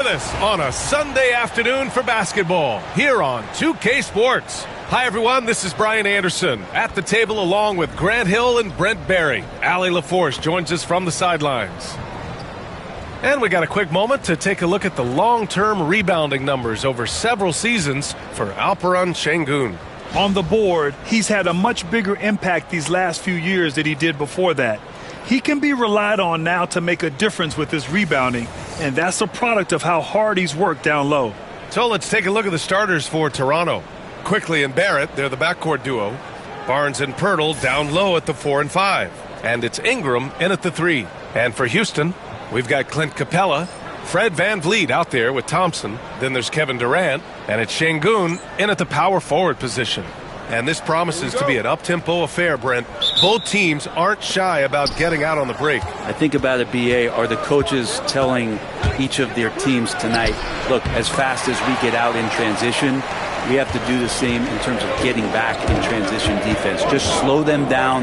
With us on a Sunday afternoon for basketball here on 2K Sports. Hi everyone, this is Brian Anderson at the table along with Grant Hill and Brent Barry. Allie LaForce joins us from the sidelines. And we got a quick moment to take a look at the long-term rebounding numbers over several seasons for Alperen Şengün. On the board, he's had a much bigger impact these last few years than he did before that. He can be relied on now to make a difference with his rebounding, and that's a product of how hard he's worked down low. So let's take a look at the starters for Toronto. Quickly and Barrett, they're the backcourt duo. Barnes and Pirtle down low at the 4 and 5. And it's Ingram in at the 3. And for Houston, we've got Clint Capella, Fred VanVleet out there with Thompson. Then there's Kevin Durant, and it's Şengün in at the power forward position. And this promises to be an up-tempo affair, Brent. Both teams aren't shy about getting out on the break. I think about it, BA, are the coaches telling each of their teams tonight, look, as fast as we get out in transition, we have to do the same in terms of getting back in transition defense. Just slow them down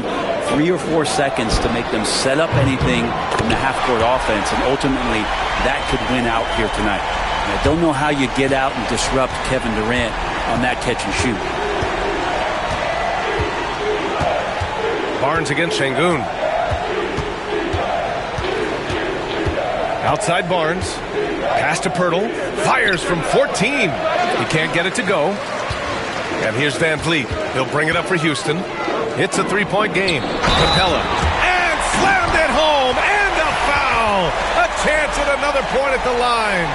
3 or 4 seconds to make them set up anything in the half-court offense, and ultimately that could win out here tonight. And I don't know how you get out and disrupt Kevin Durant on that catch and shoot. Barnes against Şengün. Outside Barnes. Pass to Pirtle. Fires from 14. He can't get it to go. And here's VanVleet. He'll bring it up for Houston. It's a three-point game. Capella. And slammed it home. And a foul. A chance at another point at the line.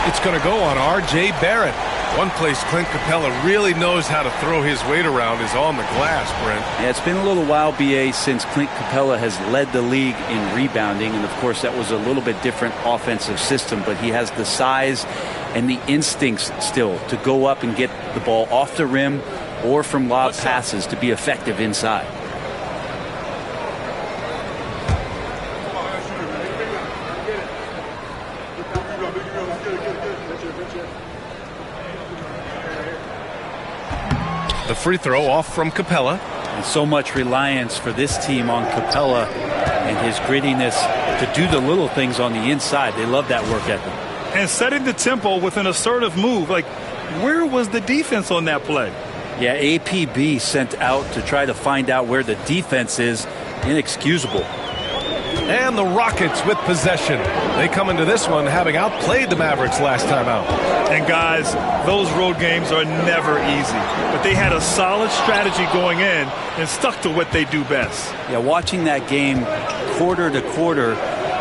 It's going to go on R.J. Barrett. One place Clint Capella really knows how to throw his weight around is on the glass, Brent. Yeah, it's been a little while, BA, since Clint Capella has led the league in rebounding. And, of course, that was a little bit different offensive system. But he has the size and the instincts still to go up and get the ball off the rim or from lob passes to be effective inside. The free throw off from Capella. And so much reliance for this team on Capella and his grittiness to do the little things on the inside. They love that work ethic. And setting the tempo with an assertive move. Like, where was the defense on that play? Yeah, APB sent out to try to find out where the defense is. Inexcusable. And the Rockets with possession. They come into this one having outplayed the Mavericks last time out. And guys, those road games are never easy. But they had a solid strategy going in and stuck to what they do best. Yeah, watching that game quarter to quarter,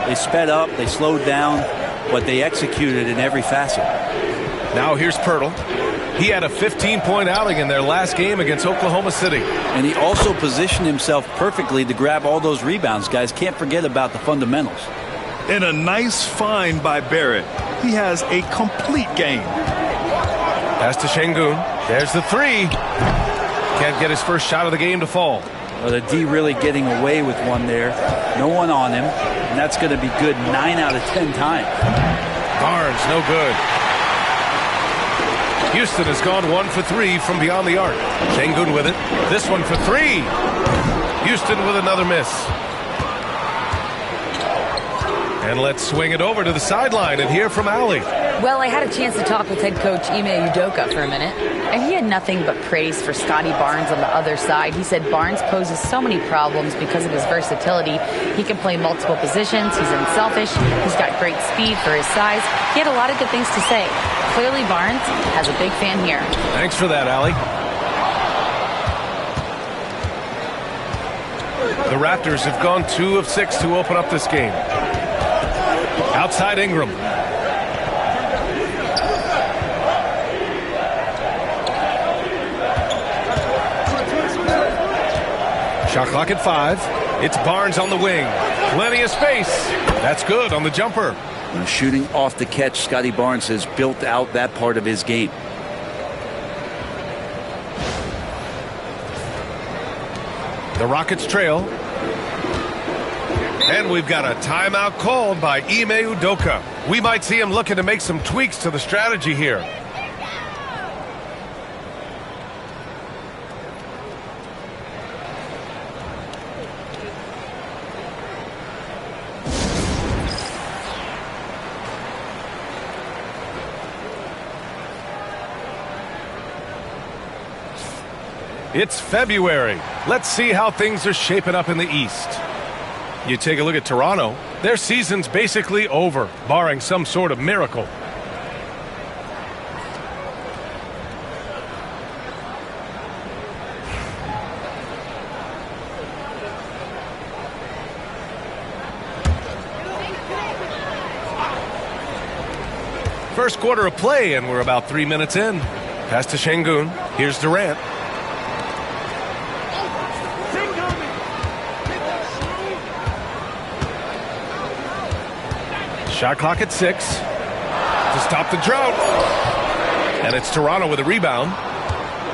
they sped up, they slowed down, but they executed in every facet. Now here's Pirtle. He had a 15-point outing in their last game against Oklahoma City. And he also positioned himself perfectly to grab all those rebounds. Guys, can't forget about the fundamentals. And a nice find by Barrett. He has a complete game. Pass to Şengün. There's the three. Can't get his first shot of the game to fall. Well, the D really getting away with one there. No one on him. And that's going to be good 9 out of 10 times. Barnes, no good. Houston has gone 1 for 3 from beyond the arc. Şengün with it. This one for 3. Houston with another miss. And let's swing it over to the sideline and hear from Allie. Well, I had a chance to talk with head coach Ime Udoka for a minute, and he had nothing but praise for Scotty Barnes on the other side. He said Barnes poses so many problems because of his versatility. He can play multiple positions. He's unselfish. He's got great speed for his size. He had a lot of good things to say. Clearly, Barnes has a big fan here. Thanks for that, Allie. The Raptors have gone 2 of 6 to open up this game. Outside Ingram. Shot clock at 5. It's Barnes on the wing. Plenty of space. That's good on the jumper. Shooting off the catch, Scotty Barnes has built out that part of his game. The Rockets trail. And we've got a timeout called by Ime Udoka. We might see him looking to make some tweaks to the strategy here. It's February. Let's see how things are shaping up in the East. You take a look at Toronto. Their season's basically over, barring some sort of miracle. First quarter of play, and we're about 3 minutes in. Pass to Şengün. Here's Durant. Shot clock at 6 to stop the drought. And it's Toronto with a rebound.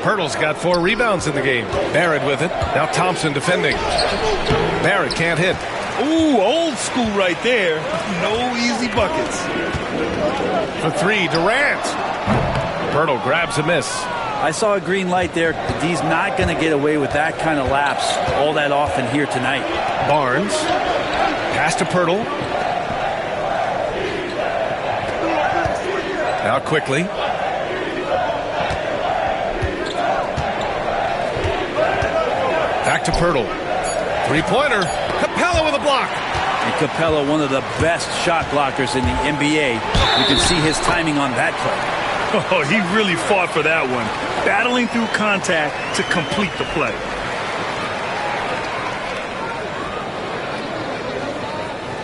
Pirtle's got 4 rebounds in the game. Barrett with it. Now Thompson defending. Barrett can't hit. Ooh, old school right there. No easy buckets. For 3, Durant. Pirtle grabs a miss. I saw a green light there. He's not going to get away with that kind of lapse all that often here tonight. Barnes. Pass to Pirtle. Now quickly. Back to Pirtle. Three-pointer. Capella with a block. And Capella, one of the best shot blockers in the NBA. You can see his timing on that play. Oh, he really fought for that one. Battling through contact to complete the play.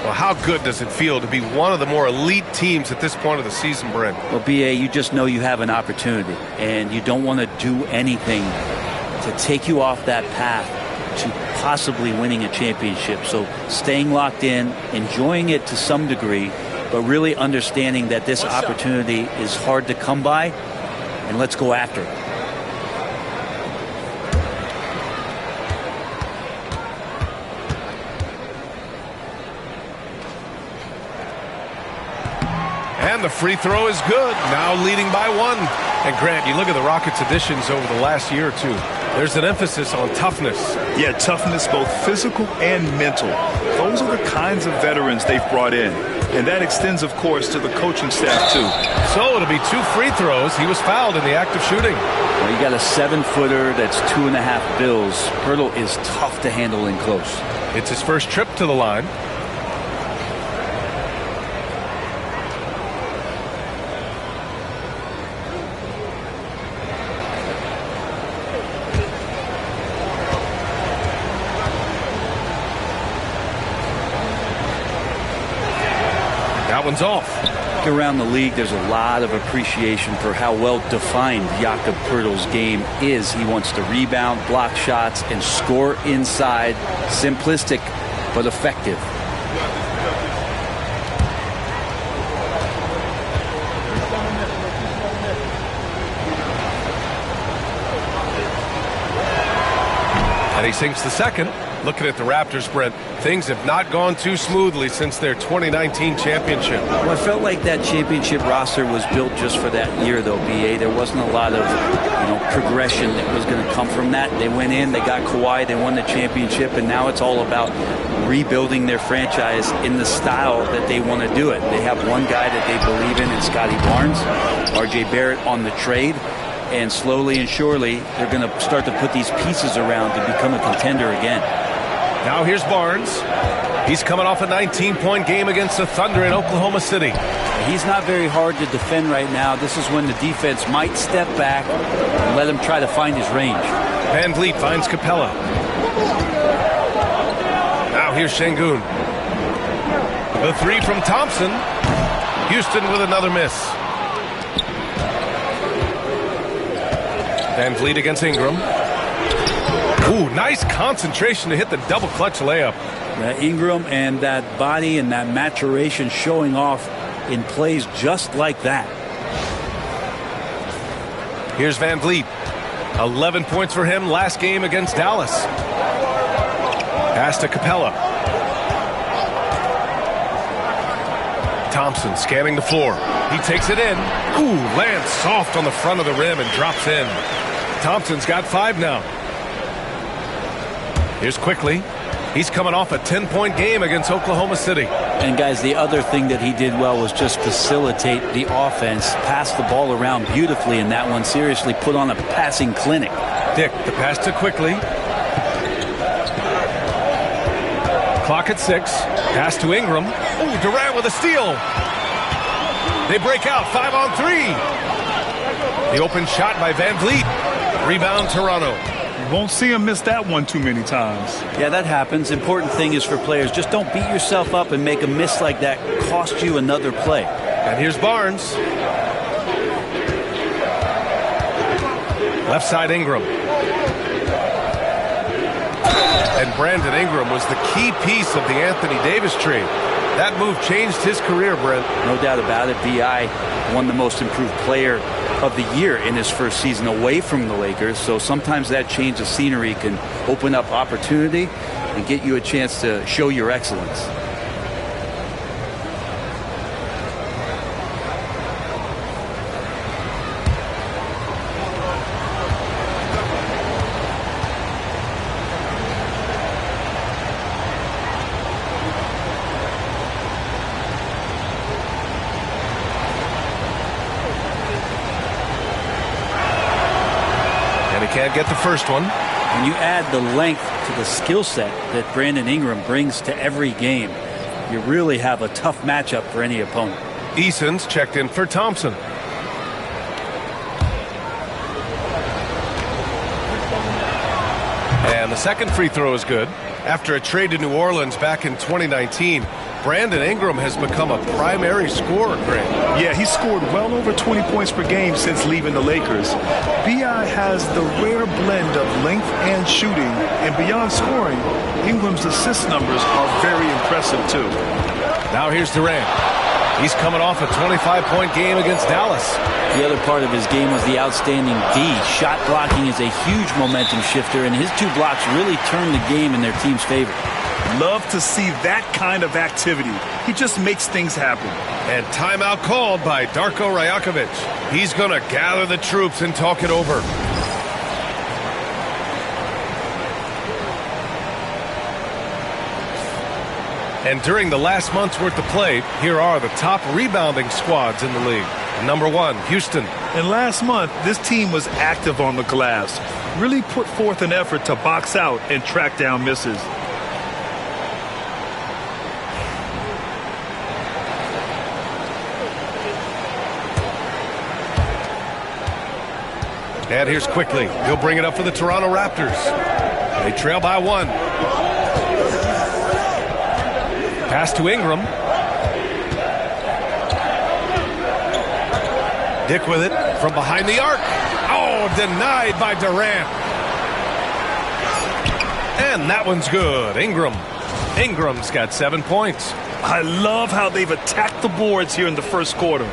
Well, how good does it feel to be one of the more elite teams at this point of the season, Brent? Well, BA, you just know you have an opportunity, and you don't want to do anything to take you off that path to possibly winning a championship. So staying locked in, enjoying it to some degree, but really understanding that this opportunity is hard to come by, and let's go after it. And the free throw is good. Now leading by 1. And Grant, you look at the Rockets' additions over the last year or two. There's an emphasis on toughness. Yeah, toughness, both physical and mental. Those are the kinds of veterans they've brought in. And that extends, of course, to the coaching staff, too. So it'll be 2 free throws. He was fouled in the act of shooting. Well, you got a 7-footer that's 2.5 bills. Pirtle is tough to handle in close. It's his first trip to the line. That one's off. Around the league, there's a lot of appreciation for how well defined Jakob Pirtle's game is. He wants to rebound, block shots, and score inside. Simplistic, but effective. And he sinks the second. Looking at the Raptors, Brent, things have not gone too smoothly since their 2019 championship. Well, I felt like that championship roster was built just for that year, though, BA. There wasn't a lot of, progression that was going to come from that. They went in, they got Kawhi, they won the championship, and now it's all about rebuilding their franchise in the style that they want to do it. They have one guy that they believe in Scotty Barnes, RJ Barrett on the trade. And slowly and surely, they're going to start to put these pieces around to become a contender again. Now here's Barnes. He's coming off a 19-point game against the Thunder in Oklahoma City. He's not very hard to defend right now. This is when the defense might step back and let him try to find his range. Van Vliet finds Capella. Now here's Şengün. The 3 from Thompson. Houston with another miss. Van Vliet against Ingram. Ooh, nice concentration to hit the double clutch layup. Ingram and that body and that maturation showing off in plays just like that. Here's Van Vliet. 11 points for him last game against Dallas. Pass to Capella. Thompson scanning the floor. He takes it in. Ooh, lands soft on the front of the rim and drops in. Thompson's got 5 now. Here's Quickly. He's coming off a 10-point game against Oklahoma City. And guys, the other thing that he did well was just facilitate the offense, pass the ball around beautifully in that one. Seriously, put on a passing clinic. Dick, the pass to Quickly. Clock at 6. Pass to Ingram. Ooh, Durant with a steal. They break out 5-on-3. The open shot by Van Vliet. Rebound Toronto. Won't see him miss that one too many times. Yeah, that happens. Important thing is for players, just don't beat yourself up and make a miss like that cost you another play. And here's Barnes. Left side Ingram. And Brandon Ingram was the key piece of the Anthony Davis trade. That move changed his career, Brent. No doubt about it. B.I. won the most improved player of the year in his first season away from the Lakers. So sometimes that change of scenery can open up opportunity and get you a chance to show your excellence. Can't get the first one. When you add the length to the skill set that Brandon Ingram brings to every game, you really have a tough matchup for any opponent. Eason's checked in for Thompson. And the second free throw is good. After a trade to New Orleans back in 2019, Brandon Ingram has become a primary scorer, Greg. Yeah, he scored well over 20 points per game since leaving the Lakers. B.I. has the rare blend of length and shooting, and beyond scoring, Ingram's assist numbers are very impressive, too. Now here's Durant. He's coming off a 25-point game against Dallas. The other part of his game was the outstanding D. Shot blocking is a huge momentum shifter, and his 2 blocks really turned the game in their team's favor. Love to see that kind of activity. He just makes things happen. And timeout called by Darko Rajakovic. He's going to gather the troops and talk it over. And during the last month's worth of play, here are the top rebounding squads in the league. Number 1, Houston. And last month, this team was active on the glass. Really put forth an effort to box out and track down misses. And here's Quickly. He'll bring it up for the Toronto Raptors. They trail by 1. Pass to Ingram. Dick with it from behind the arc. Oh, denied by Durant. And that one's good. Ingram's got 7 points. I love how they've attacked the boards here in the first quarter.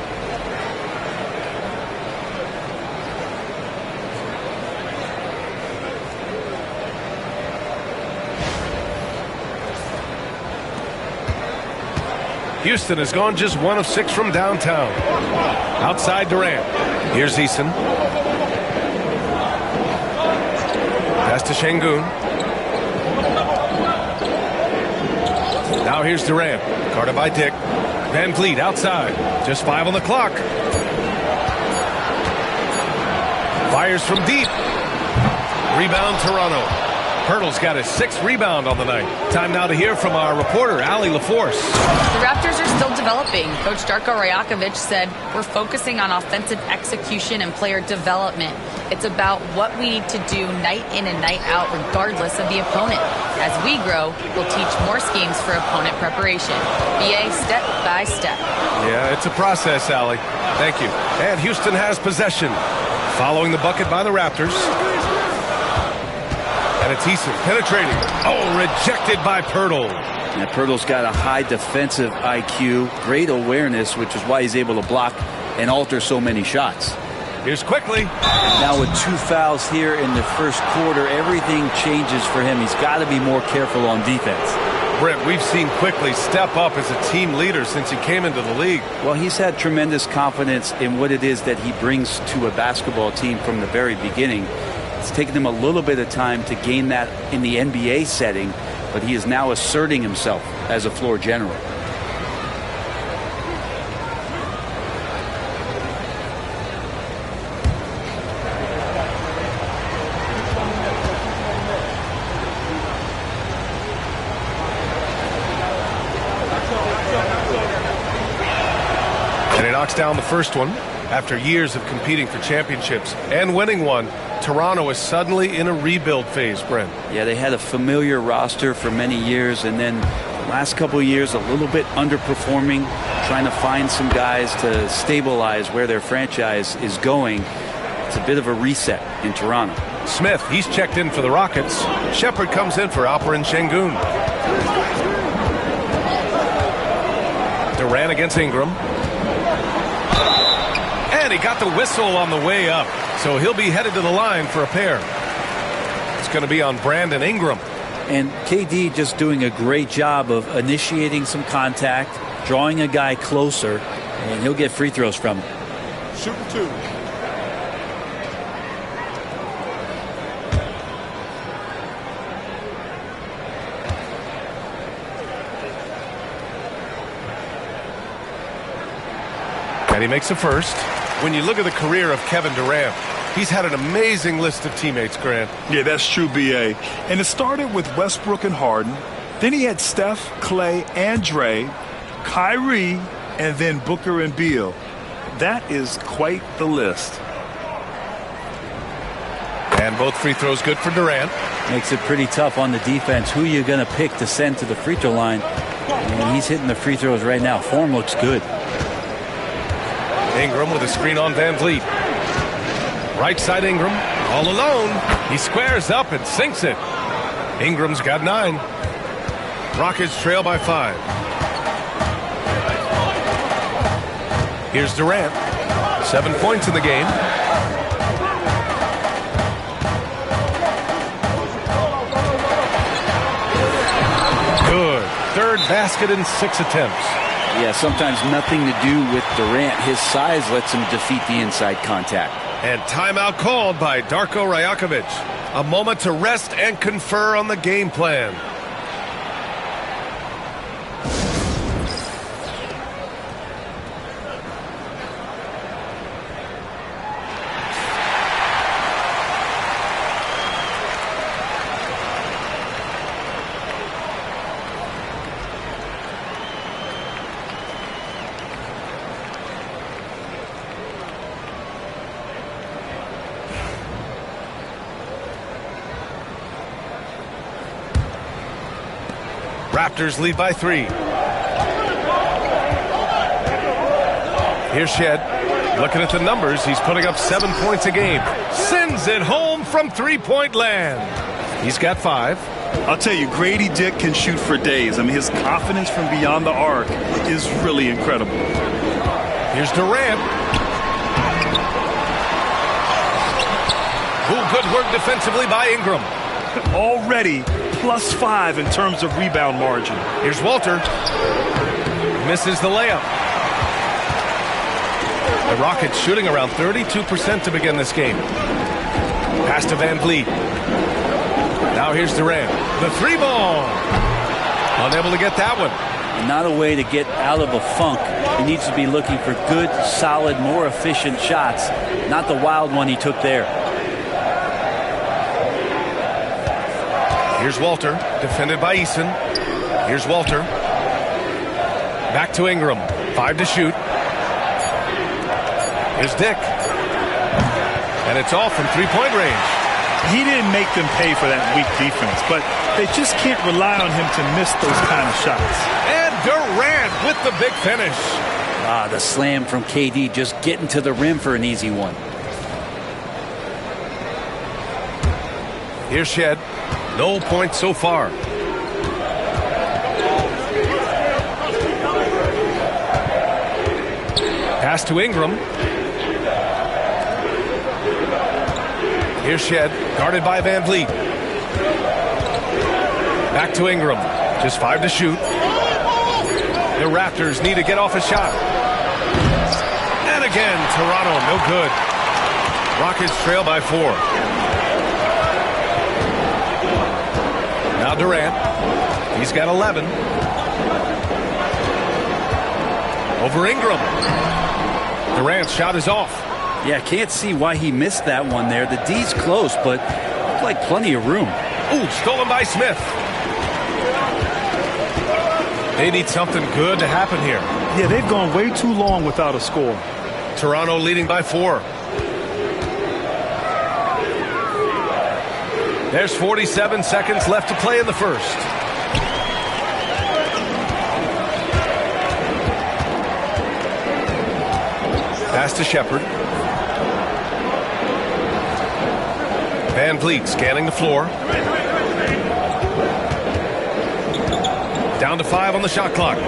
Houston has gone just 1 of 6 from downtown. Outside Durant. Here's Eason. Pass to Şengün. Now here's Durant. Guarded by Dick. Van Vliet outside. Just 5 on the clock. Fires from deep. Rebound Toronto. Pirtle's got his 6th rebound on the night. Time now to hear from our reporter, Allie LaForce. The Raptors are still developing. Coach Darko Rajakovic said, we're focusing on offensive execution and player development. It's about what we need to do night in and night out, regardless of the opponent. As we grow, we'll teach more schemes for opponent preparation. BA step by step. Yeah, it's a process, Allie. Thank you. And Houston has possession. Following the bucket by the Raptors. And it's Eason penetrating. Oh, rejected by Pirtle. And Pirtle's got a high defensive IQ, great awareness, which is why he's able to block and alter so many shots. Here's Quickly. Now with 2 fouls here in the first quarter, everything changes for him. He's got to be more careful on defense. Brent, we've seen Quickly step up as a team leader since he came into the league. Well, he's had tremendous confidence in what it is that he brings to a basketball team from the very beginning. It's taken him a little bit of time to gain that in the NBA setting, but he is now asserting himself as a floor general. knocks down the first one. After years of competing for championships and winning one, Toronto is suddenly in a rebuild phase, Brent. Yeah, they had a familiar roster for many years, and then the last couple of years a little bit underperforming, trying to find some guys to stabilize where their franchise is going. It's a bit of a reset in Toronto. Smith, he's checked in for the Rockets. Shepard comes in for Alperen Şengün. Durant against Ingram. And he got the whistle on the way up, so he'll be headed to the line for a pair. It's going to be on Brandon Ingram. And KD just doing a great job of initiating some contact, drawing a guy closer, and he'll get free throws from him. Shooting two. And he makes the first. When you look at the career of Kevin Durant, he's had an amazing list of teammates, Grant. Yeah, that's true, B.A. And it started with Westbrook and Harden. Then he had Steph, Clay, and Dre, Kyrie, and then Booker and Beal. That is quite the list. And both free throws good for Durant. Makes it pretty tough on the defense. Who are you going to pick to send to the free throw line? And he's hitting the free throws right now. Form looks good. Ingram with a screen on Van Vliet. Right side Ingram, all alone. He squares up and sinks it. Ingram's got 9. Rockets trail by 5. Here's Durant. 7 points in the game. Good. Third basket in 6 attempts. Yeah, sometimes nothing to do with Durant. His size lets him defeat the inside contact. And timeout called by Darko Rajakovic. A moment to rest and confer on the game plan. Raptors lead by 3. Here's Shed. Looking at the numbers, he's putting up 7 points a game. Sends it home from three-point land. He's got 5. I'll tell you, Grady Dick can shoot for days. I mean, his confidence from beyond the arc is really incredible. Here's Durant. Ooh, good work defensively by Ingram. Already +5 in terms of rebound margin. Here's Walter. Misses the layup. The Rockets shooting around 32% to begin this game. Pass to Van Vliet. Now here's Durant. The 3-ball. Unable to get that one. Not a way to get out of a funk. He needs to be looking for good, solid, more efficient shots. Not the wild one he took there. Here's Walter, defended by Eason. Here's Walter. Back to Ingram. 5 to shoot. Here's Dick. And it's all from three-point range. He didn't make them pay for that weak defense, but they just can't rely on him to miss those kind of shots. And Durant with the big finish. The slam from KD, just getting to the rim for an easy one. Here's Shed. No points so far. Pass to Ingram. Here's Shed, guarded by Van Vliet. Back to Ingram. Just 5 to shoot. The Raptors need to get off a shot. And again, Toronto, no good. Rockets trail by 4. Now Durant. He's got 11. Over Ingram. Durant's shot is off. Yeah, can't see why he missed that one there. The D's close, but looked like plenty of room. Ooh, stolen by Smith. They need something good to happen here. Yeah, they've gone way too long without a score. Toronto leading by 4. There's 47 seconds left to play in the first. Pass to Shepard. Van Vliet scanning the floor. Down to 5 on the shot clock.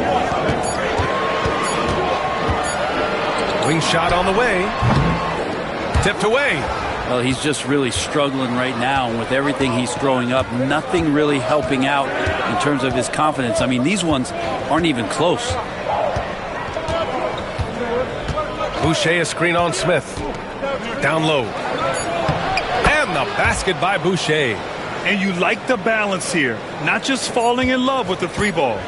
Wing shot on the way. Tipped away. Well, he's just really struggling right now. And with everything he's throwing up, nothing really helping out in terms of his confidence. I mean, these ones aren't even close. Boucher a screen on Smith. Down low. And the basket by Boucher. And you like the balance here. Not just falling in love with the 3-ball.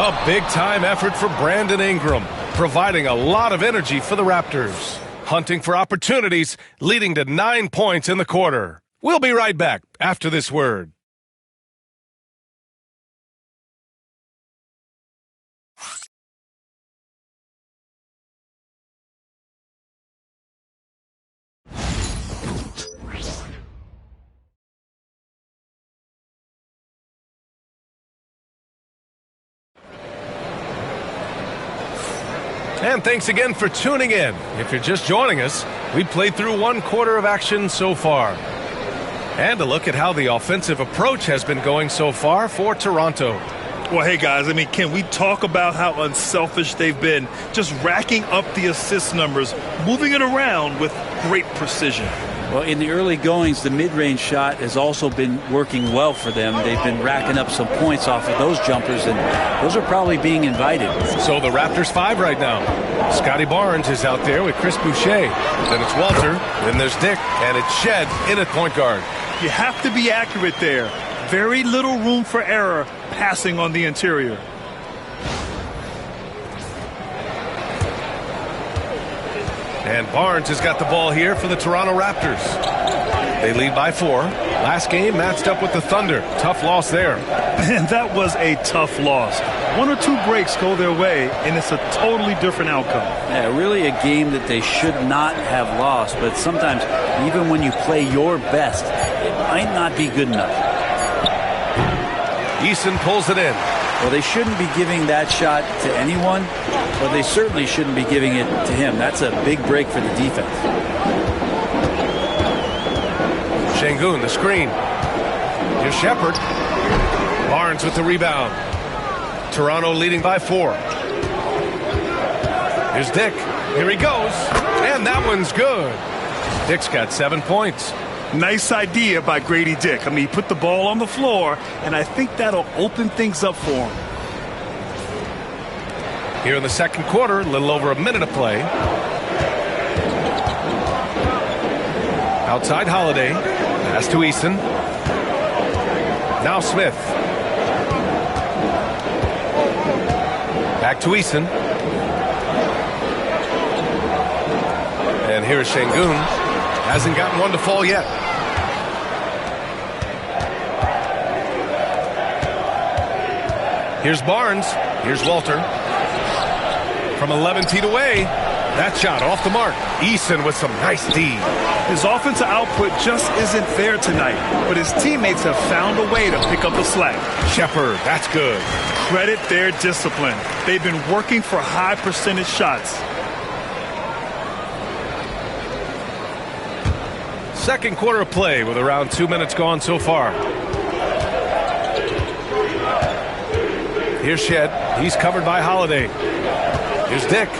A big-time effort for Brandon Ingram, providing a lot of energy for the Raptors. Hunting for opportunities, leading to 9 points in the quarter. We'll be right back after this word. And thanks again for tuning in. If you're just joining us, we played through 1 quarter of action so far. And a look at how the offensive approach has been going so far for Toronto. Well, hey, guys, I mean, can we talk about how unselfish they've been? Just racking up the assist numbers, moving it around with great precision. Well, in the early goings, the mid-range shot has also been working well for them. They've been racking up some points off of those jumpers, and those are probably being invited. So the Raptors 5 right now. Scotty Barnes is out there with Chris Boucher. Then it's Walter. Then there's Dick. And it's Shed in at point guard. You have to be accurate there. Very little room for error passing on the interior. And Barnes has got the ball here for the Toronto Raptors. They lead by 4. Last game matched up with the Thunder. Tough loss there. And that was a tough loss. 1 or 2 breaks go their way, and it's a totally different outcome. Yeah, really a game that they should not have lost. But sometimes, even when you play your best, it might not be good enough. Eason pulls it in. Well, they shouldn't be giving that shot to anyone, but they certainly shouldn't be giving it to him. That's a big break for the defense. Şengün, the screen. Here's Shepard. Barnes with the rebound. Toronto leading by 4. Here's Dick. Here he goes. And that one's good. Dick's got 7 points. Nice idea by Grady Dick. I mean, he put the ball on the floor, and I think that'll open things up for him. Here in the second quarter, a little over a minute of play. Outside Holiday. Pass to Eason. Now Smith. Back to Eason. And here's Şengün. Hasn't gotten one to fall yet. Here's Barnes. Here's Walter. From 11 feet away. That shot off the mark. Eason with some nice D. His offensive output just isn't there tonight, but his teammates have found a way to pick up the slack. Shepard, that's good. Credit their discipline. They've been working for high percentage shots. Second quarter of play with around 2 minutes gone so far. Here's Shed. He's covered by Holiday. Here's Dick.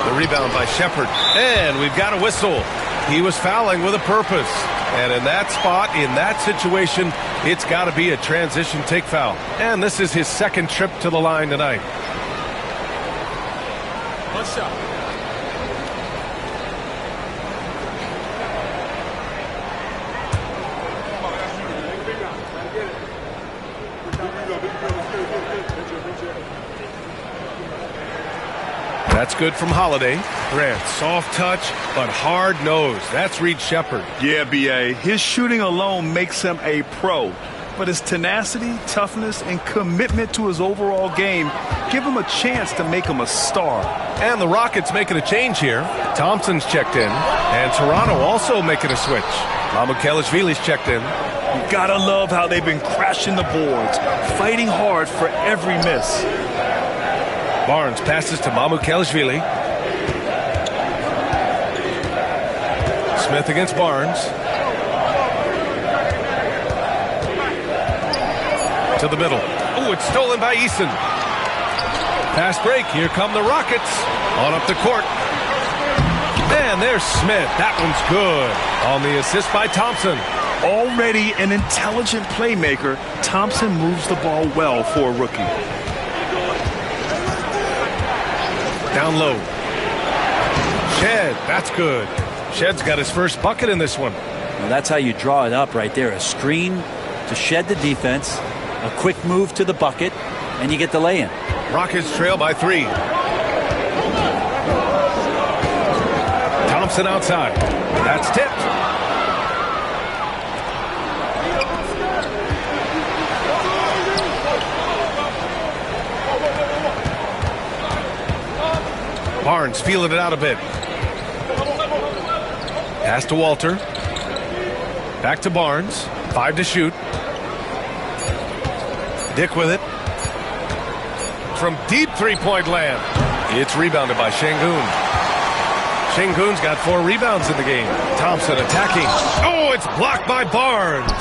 The rebound by Shepard. And we've got a whistle. He was fouling with a purpose. And in that spot, in that situation, it's got to be a transition take foul. And this is his second trip to the line tonight. One shot. That's good from Holiday. Grant, soft touch, but hard nose. That's Reed Shepard. Yeah, B.A. His shooting alone makes him a pro. but his tenacity, toughness, and commitment to his overall game give him a chance to make him a star. And the Rockets making a change here. Thompson's checked in, and Toronto also making a switch. Mamukelashvili's checked in. You gotta love how they've been crashing the boards, fighting hard for every miss. Barnes passes to Mamukelashvili. Smith against Barnes. To the middle. Oh, it's stolen by Eason. Pass break. Here come the Rockets. On up the court. And there's Smith. That one's good. On the assist by Thompson. Already an intelligent playmaker, Thompson moves the ball well for a rookie. Down low. Shed. That's good. Shed's got his first bucket in this one. Well, that's how you draw it up right there. A screen to shed the defense, a quick move to the bucket, and you get the lay-in. Rockets trail by 3. Thompson outside. That's tipped. Barnes feeling it out a bit. Pass to Walter. Back to Barnes. 5 to shoot. Dick with it. From deep three-point land. It's rebounded by Şengün. Şengün's got 4 rebounds in the game. Thompson attacking. Oh, it's blocked by Barnes.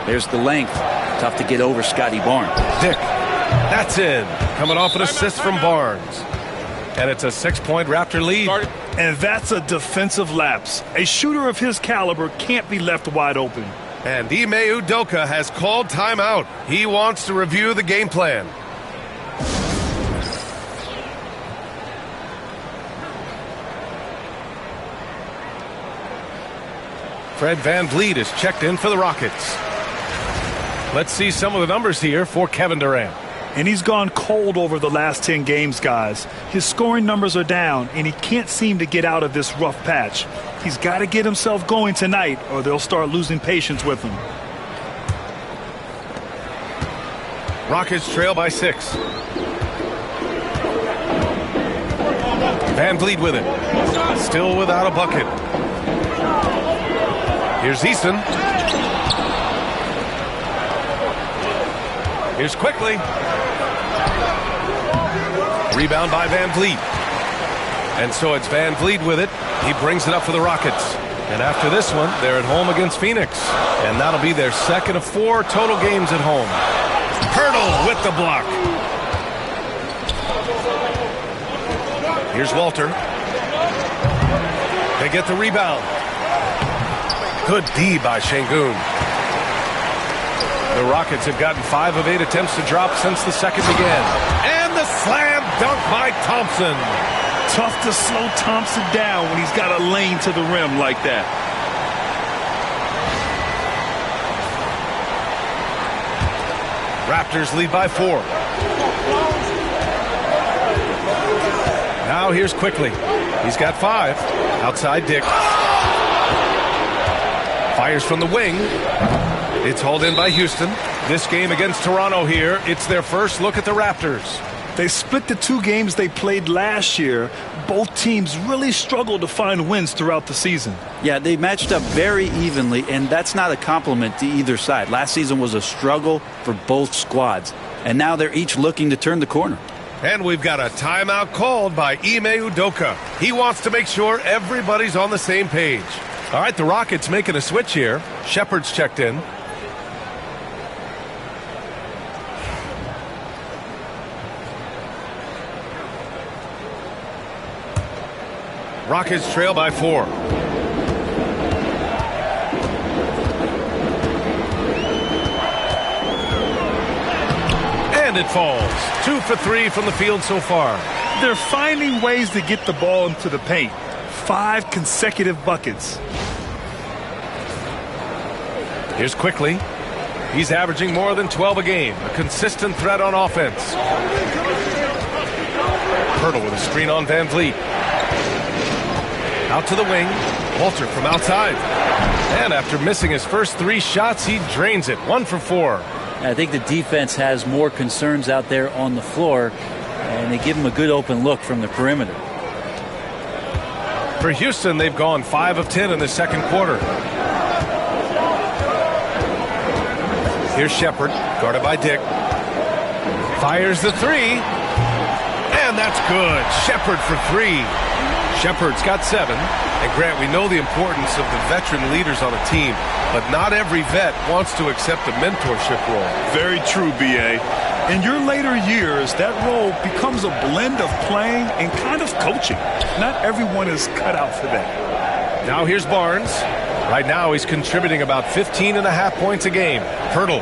There's the length. Tough to get over Scotty Barnes. Dick. That's in. Coming off an assist from Barnes. And it's a 6-point Raptor lead. And that's a defensive lapse. A shooter of his caliber can't be left wide open. And Ime Udoka has called timeout. He wants to review the game plan. Fred VanVleet is checked in for the Rockets. Let's see some of the numbers here for Kevin Durant. And he's gone cold over the last 10 games, guys. His scoring numbers are down, and he can't seem to get out of this rough patch. He's got to get himself going tonight, or they'll start losing patience with him. Rockets trail by 6. VanVleet with it. Still without a bucket. Here's Eason. Here's Quickly. Rebound by VanVleet. And so it's VanVleet with it. He brings it up for the Rockets. And after this one, they're at home against Phoenix. And that'll be their second of 4 total games at home. Pirtle with the block. Here's Walter. They get the rebound. Good D by Şengün. The Rockets have gotten 5 of 8 attempts to drop since the second began. And the slam dunk by Thompson. Tough to slow Thompson down when he's got a lane to the rim like that. Raptors lead by 4. Now here's Quickly. He's got 5. Outside Dick. Fires from the wing. It's hauled in by Houston. This game against Toronto here, it's their first look at the Raptors. They split the 2 games they played last year. Both teams really struggled to find wins throughout the season. Yeah, they matched up very evenly, and that's not a compliment to either side. Last season was a struggle for both squads, and now they're each looking to turn the corner. And we've got a timeout called by Ime Udoka. He wants to make sure everybody's on the same page. All right, the Rockets making a switch here. Shepard's checked in. Rockets trail by 4. And it falls. 2 for 3 from the field so far. They're finding ways to get the ball into the paint. 5 consecutive buckets. Here's Quickly. He's averaging more than 12 a game. A consistent threat on offense. Pirtle with a screen on VanVleet. Out to the wing. Walter from outside. And after missing his first 3 shots, he drains it. 1 for 4. I think the defense has more concerns out there on the floor, and they give them a good open look from the perimeter. For Houston, they've gone 5 of 10 in the second quarter. Here's Shepard, guarded by Dick. Fires the three. And that's good. Shepard for 3. Shepard's got 7. And Grant, we know the importance of the veteran leaders on a team, but not every vet wants to accept a mentorship role. Very true, B.A. In your later years, that role becomes a blend of playing and kind of coaching. Not everyone is cut out for that. Now here's Barnes. Right now he's contributing about 15.5 points a game. Pirtle.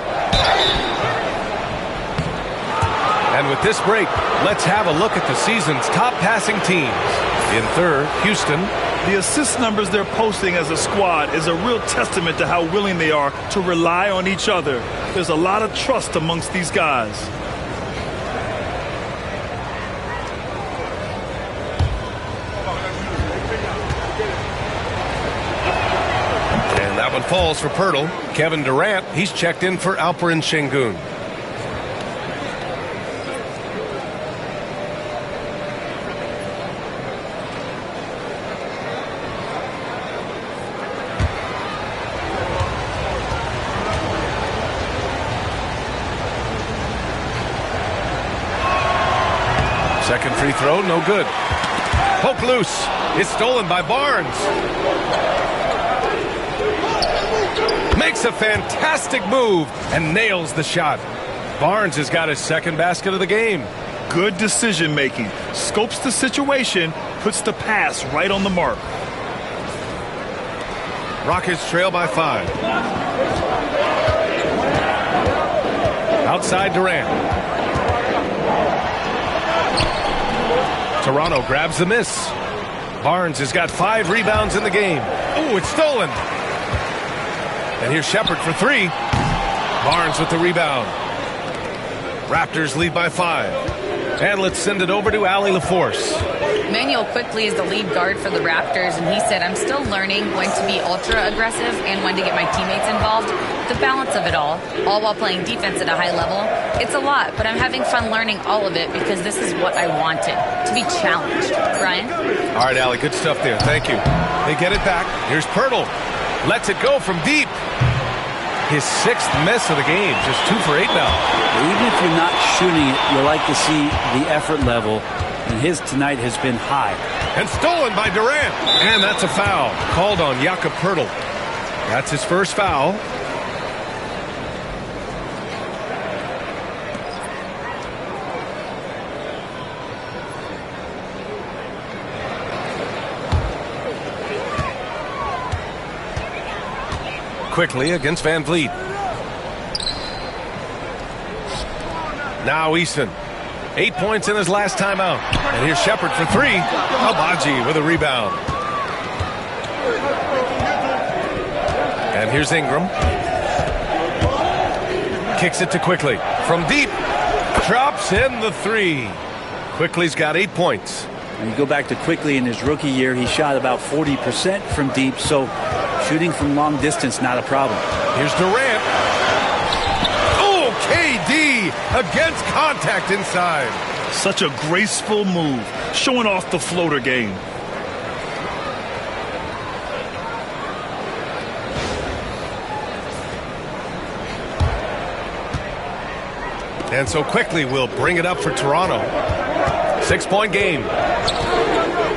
And with this break, let's have a look at the season's top passing teams. In third, Houston. The assist numbers they're posting as a squad is a real testament to how willing they are to rely on each other. There's a lot of trust amongst these guys. And that one falls for Pirtle. Kevin Durant, he's checked in for Alperen Şengün. Second free throw, no good. Poke loose. It's stolen by Barnes. Makes a fantastic move and nails the shot. Barnes has got his second basket of the game. Good decision making. Scopes the situation, puts the pass right on the mark. Rockets trail by 5. Outside Durant. Toronto grabs the miss. Barnes has got 5 rebounds in the game. Ooh, it's stolen. And here's Shepard for 3. Barnes with the rebound. Raptors lead by 5. And let's send it over to Allie LaForce. Manuel Quickly is the lead guard for the Raptors, and he said, I'm still learning when to be ultra aggressive and when to get my teammates involved. The balance of it all while playing defense at a high level. It's a lot, but I'm having fun learning all of it because this is what I wanted, to be challenged. Brian? All right, Allie, good stuff there. Thank you. They get it back. Here's Pirtle. Lets it go from deep. His 6th miss of the game, just 2 for 8 now. Even if you're not shooting it, you like to see the effort level, and his tonight has been high. And stolen by Durant. And that's a foul called on Jakob Pirtle. That's his first foul. Quickly against Van Vliet. Now Easton. 8 points in his last time out. And here's Shepard for 3. Abaji with a rebound. And here's Ingram. Kicks it to Quickly. From deep. Drops in the 3. Quickly's got 8 points. When you go back to Quickly in his rookie year, he shot about 40% from deep, so shooting from long distance, not a problem. Here's Durant. Oh, KD against contact inside. Such a graceful move, showing off the floater game. And so Quickly will bring it up for Toronto. 6-point game.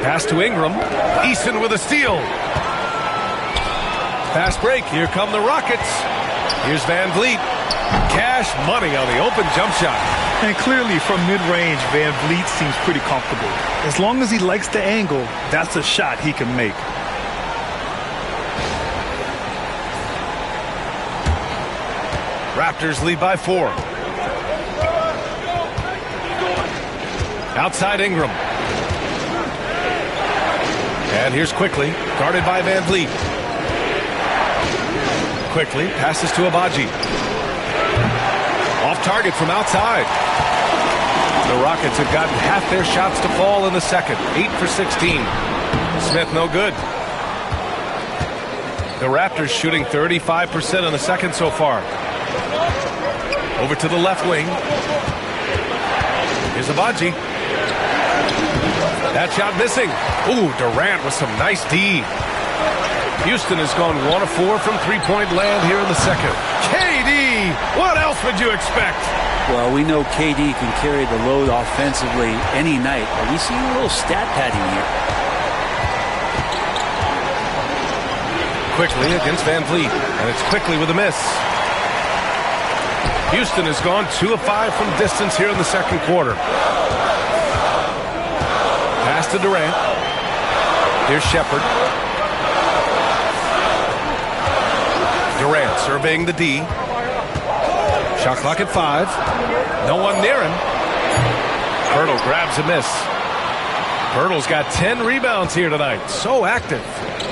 Pass to Ingram. Easton with a steal. Fast break. Here come the Rockets. Here's Van Vliet. Cash money on the open jump shot. And clearly from mid-range, Van Vliet seems pretty comfortable. As long as he likes the angle, that's a shot he can make. Raptors lead by 4. Outside Ingram. And here's Quickly, guarded by Van Vliet. Quickly passes to Abaji. Off target from outside. The Rockets have gotten half their shots to fall in the second. 8 for 16. Smith no good. The Raptors shooting 35% in the second so far. Over to the left wing. Here's Abaji. That shot missing. Ooh, Durant with some nice D. Houston has gone 1 of 4 from three-point land here in the second. KD, what else would you expect? Well, we know KD can carry the load offensively any night. Are we seeing a little stat padding here? Quickly against Van Vliet, and it's quickly with a miss. Houston has gone 2 of 5 from distance here in the second quarter. Pass to Durant. Here's Shepherd. Durant surveying the D. Shot clock at 5. No one near him. Pirtle grabs a miss. Pirtle's got 10 rebounds here tonight. So active.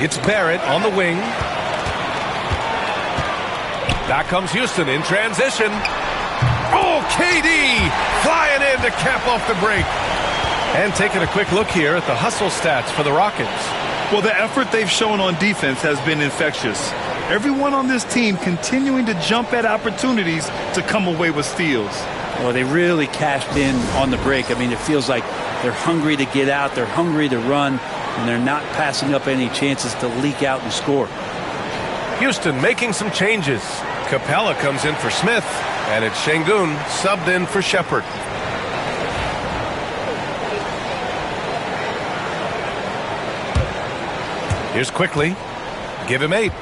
It's Barrett on the wing. Back comes Houston in transition. Oh, KD flying in to cap off the break. And taking a quick look here at the hustle stats for the Rockets. Well, the effort they've shown on defense has been infectious. Everyone on this team continuing to jump at opportunities to come away with steals. Well, they really cashed in on the break. I mean, it feels like they're hungry to get out, they're hungry to run, and they're not passing up any chances to leak out and score. Houston making some changes. Capella comes in for Smith, and it's Şengün subbed in for Shepherd. Here's Quickly. Give him 8.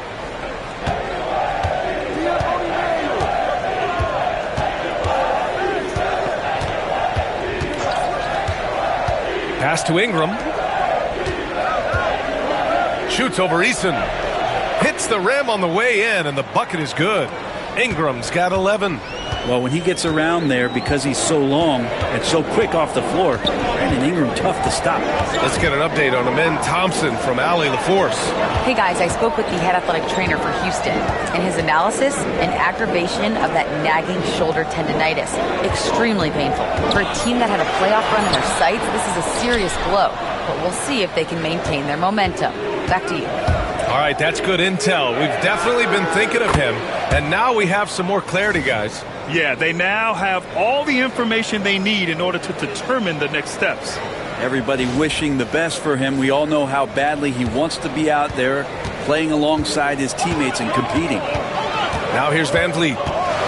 Pass to Ingram. Shoots over Eason. Hits the rim on the way in, and the bucket is good. Ingram's got 11. Well, when he gets around there, because he's so long and so quick off the floor, Brandon Ingram tough to stop. Let's get an update on Amin Thompson from Allie LaForce. Hey guys, I spoke with the head athletic trainer for Houston, and his analysis, an aggravation of that nagging shoulder tendonitis. Extremely painful. For a team that had a playoff run in their sights, this is a serious blow, but we'll see if they can maintain their momentum. Back to you. All right, that's good intel. We've definitely been thinking of him, and now we have some more clarity, guys. Yeah, they now have all the information they need in order to determine the next steps. Everybody wishing the best for him. We all know how badly he wants to be out there playing alongside his teammates and competing. Now here's Van Vliet.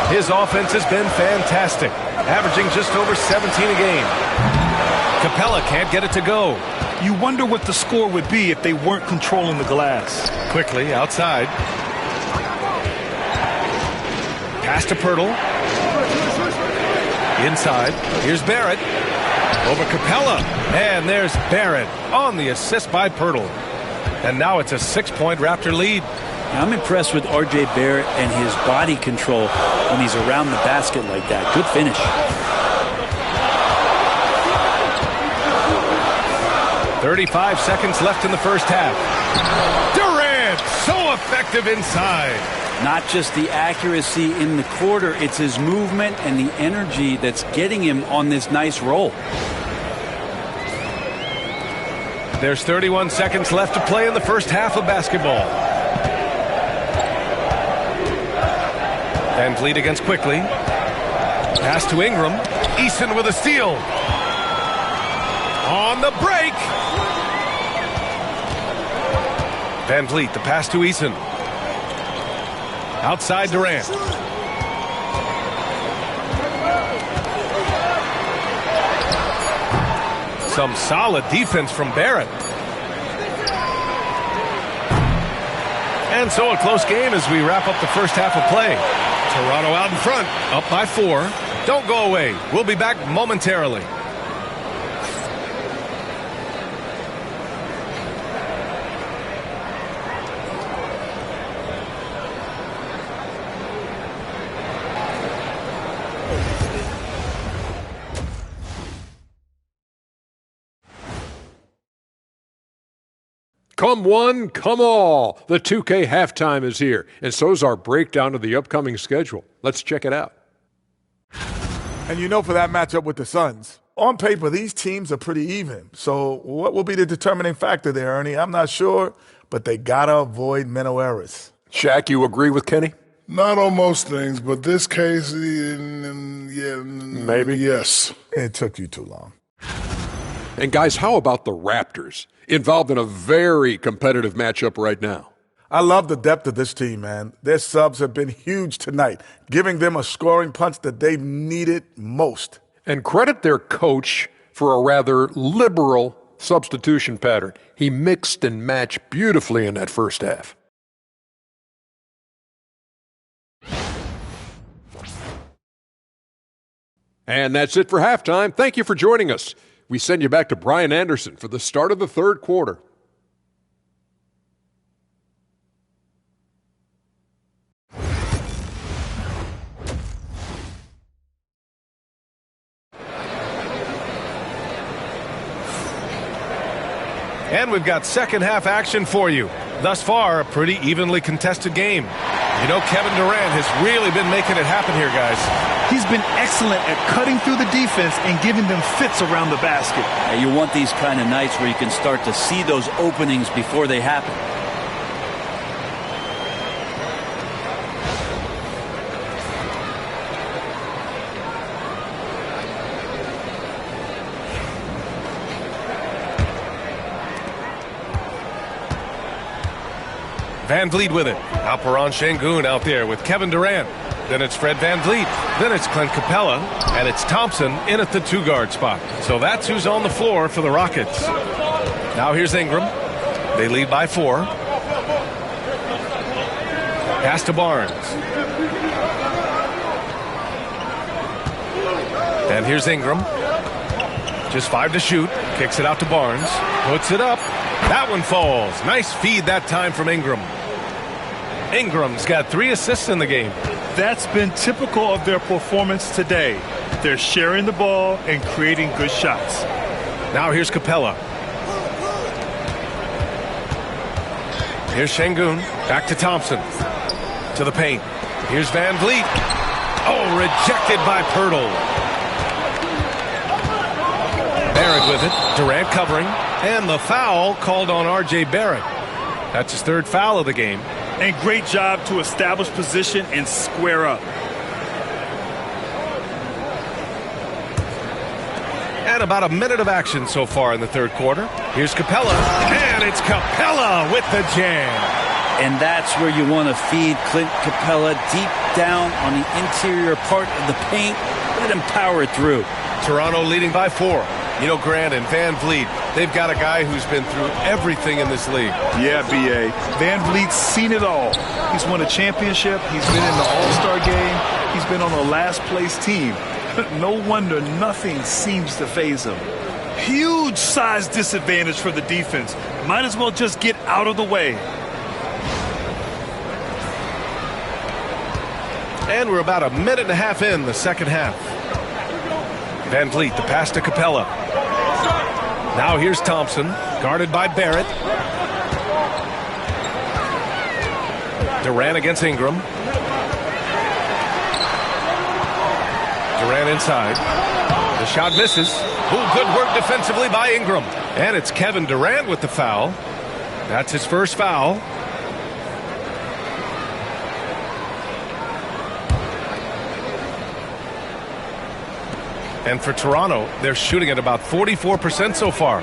His offense has been fantastic, averaging just over 17 a game. Capella can't get it to go. You wonder what the score would be if they weren't controlling the glass. Quickly outside. Pass to Pirtle. Inside. Here's Barrett. Over Capella. And there's Barrett on the assist by Pirtle. And now it's a 6-point Raptor lead. I'm impressed with R.J. Barrett and his body control when he's around the basket like that. Good finish. .35 seconds left in the first half. Durant, so effective inside. Not just the accuracy in the quarter, it's his movement and the energy that's getting him on this nice roll. There's 31 seconds left to play in the first half of basketball. Van Vliet against Quickly. Pass to Ingram. Eason with a steal. On the break. Van Vliet, the pass to Eason. Outside Durant. Some solid defense from Barrett. And so a close game as we wrap up the first half of play. Toronto out in front, up by 4. Don't go away. We'll be back momentarily. Come one, come all. The 2K halftime is here, and so's our breakdown of the upcoming schedule. Let's check it out. And you know, for that matchup with the Suns, on paper, these teams are pretty even. So what will be the determining factor there, Ernie? I'm not sure, but they got to avoid mental errors. Shaq, you agree with Kenny? Not on most things, but this case, yeah, maybe. Yes. It took you too long. And guys, how about the Raptors? Involved in a very competitive matchup right now. I love the depth of this team, man. Their subs have been huge tonight, giving them a scoring punch that they've needed most. And credit their coach for a rather liberal substitution pattern. He mixed and matched beautifully in that first half. And that's it for halftime. Thank you for joining us. We send you back to Brian Anderson for the start of the third quarter. And we've got second half action for you. Thus far, a pretty evenly contested game. You know, Kevin Durant has really been making it happen here, guys. He's been excellent at cutting through the defense and giving them fits around the basket. And you want these kind of nights where you can start to see those openings before they happen. Van Vliet with it. Alperon Şengün out there with Kevin Durant. Then it's Fred Van Vliet. Then it's Clint Capella. And it's Thompson in at the two-guard spot. So that's who's on the floor for the Rockets. Now here's Ingram. They lead by 4. Pass to Barnes. And here's Ingram. Just 5 to shoot. Kicks it out to Barnes. Puts it up. That one falls. Nice feed that time from Ingram. Ingram's got 3 assists in the game. That's been typical of their performance today. They're sharing the ball and creating good shots. Now here's Capella. Here's Şengün. Back to Thompson. To the paint. Here's Van Vliet. Oh, rejected by Pirtle. Barrett with it. Durant covering. And the foul called on R.J. Barrett. That's his 3rd foul of the game. And great job to establish position and square up. And about a minute of action so far in the 3rd quarter. Here's Capella. And it's Capella with the jam. And that's where you want to feed Clint Capella deep down on the interior part of the paint. Let him power it through. Toronto leading by 4. You know, Grant and Van Vliet, they've got a guy who's been through everything in this league. Yeah, B.A. Van Vliet's seen it all. He's won a championship. He's been in the All-Star game. He's been on a last-place team. No wonder nothing seems to faze him. Huge size disadvantage for the defense. Might as well just get out of the way. And we're about a minute and a half in the second half. Van Vliet, the pass to Capella. Now here's Thompson, guarded by Barrett. Durant against Ingram. Durant inside. The shot misses. Ooh, good work defensively by Ingram. And it's Kevin Durant with the foul. That's his first foul. And for Toronto, they're shooting at about 44% so far.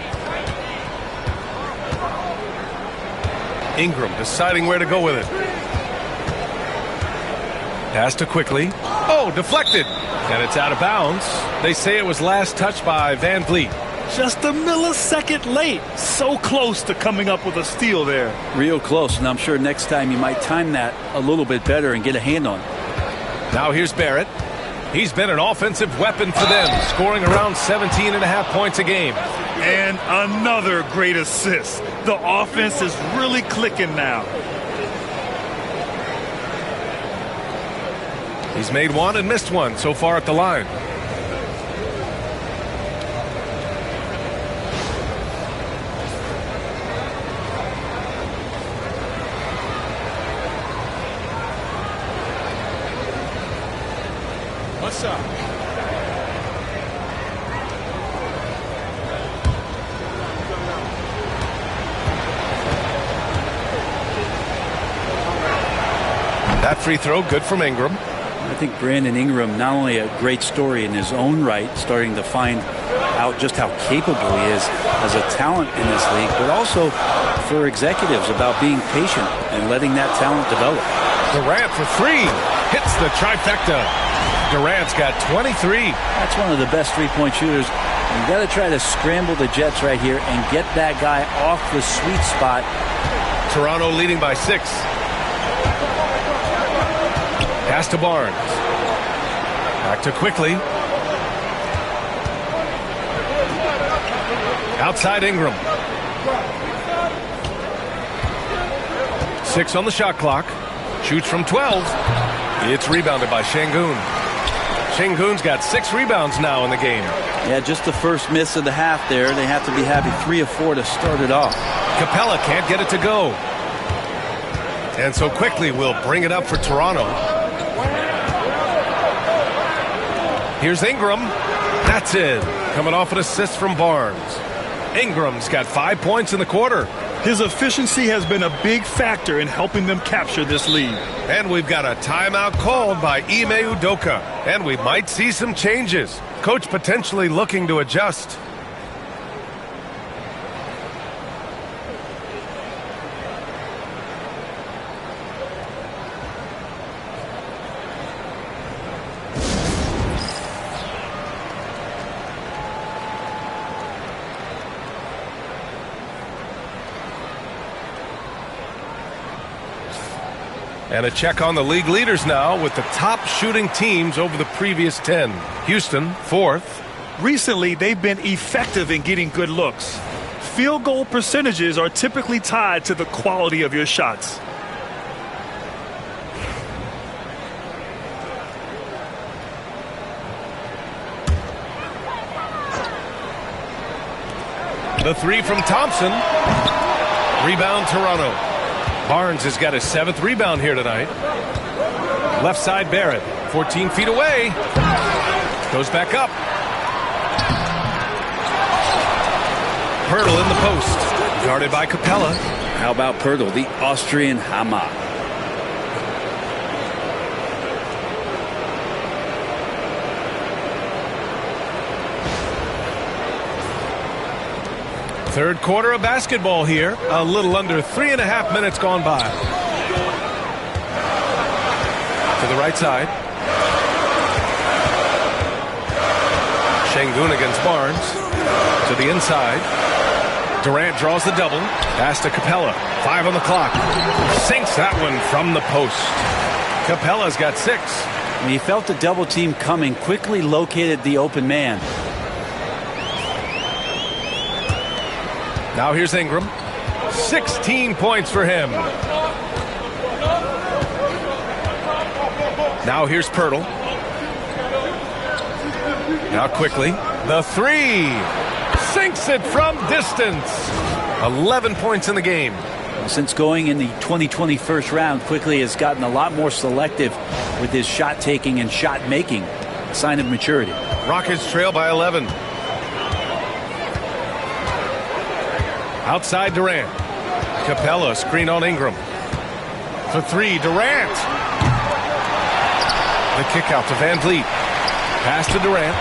Ingram deciding where to go with it. Pass to quickly. Oh, deflected. And it's out of bounds. They say it was last touched by Van Vliet. Just a millisecond late. So close to coming up with a steal there. Real close, and I'm sure next time you might time that a little bit better and get a hand on it. Now here's Barrett. He's been an offensive weapon for them, scoring around 17.5 points a game. And another great assist. The offense is really clicking now. He's made 1 and missed 1 so far at the line. What's up? That free throw good from Ingram. I think Brandon Ingram, not only a great story in his own right, starting to find out just how capable he is as a talent in this league, but also for executives about being patient and letting that talent develop. Durant for three. Hits the trifecta. Durant's got 23. That's one of the best three-point shooters. You got to try to scramble the Jets right here and get that guy off the sweet spot. Toronto leading by 6. Pass to Barnes. Back to Quickly. Outside Ingram. 6 on the shot clock. Shoots from 12. It's rebounded by Şengün. Şengün's got 6 rebounds now in the game. Yeah, just the first miss of the half there. They have to be having 3 of 4 to start it off. Capella can't get it to go. And so Quickly will bring it up for Toronto. Here's Ingram. That's it. Coming off an assist from Barnes. Ingram's got 5 points in the quarter. His efficiency has been a big factor in helping them capture this lead. And we've got a timeout called by Ime Udoka. And we might see some changes. Coach potentially looking to adjust. And a check on the league leaders now with the top shooting teams over the previous 10. Houston, 4th. Recently, they've been effective in getting good looks. Field goal percentages are typically tied to the quality of your shots. The 3 from Thompson. Rebound Toronto. Barnes has got his 7th rebound here tonight. Left side Barrett, 14 feet away. Goes back up. Pirtle in the post. Guarded by Capella. How about Pirtle, the Austrian Hammer? Third quarter of basketball here. A little under 3.5 minutes gone by. To the right side. Şengün against Barnes. To the inside. Durant draws the double. Pass to Capella. 5 on the clock. Sinks that one from the post. Capella's got 6. When he felt the double team coming, quickly located the open man. Now here's Ingram. 16 points for him. Now here's Pirtle. Now Quickly. The 3. Sinks it from distance. 11 points in the game. Since going in the 2020 first round, Quickly has gotten a lot more selective with his shot taking and shot making. A sign of maturity. Rockets trail by 11. Outside Durant. Capella screen on Ingram. For 3, Durant. The kick out to Van Vliet. Pass to Durant.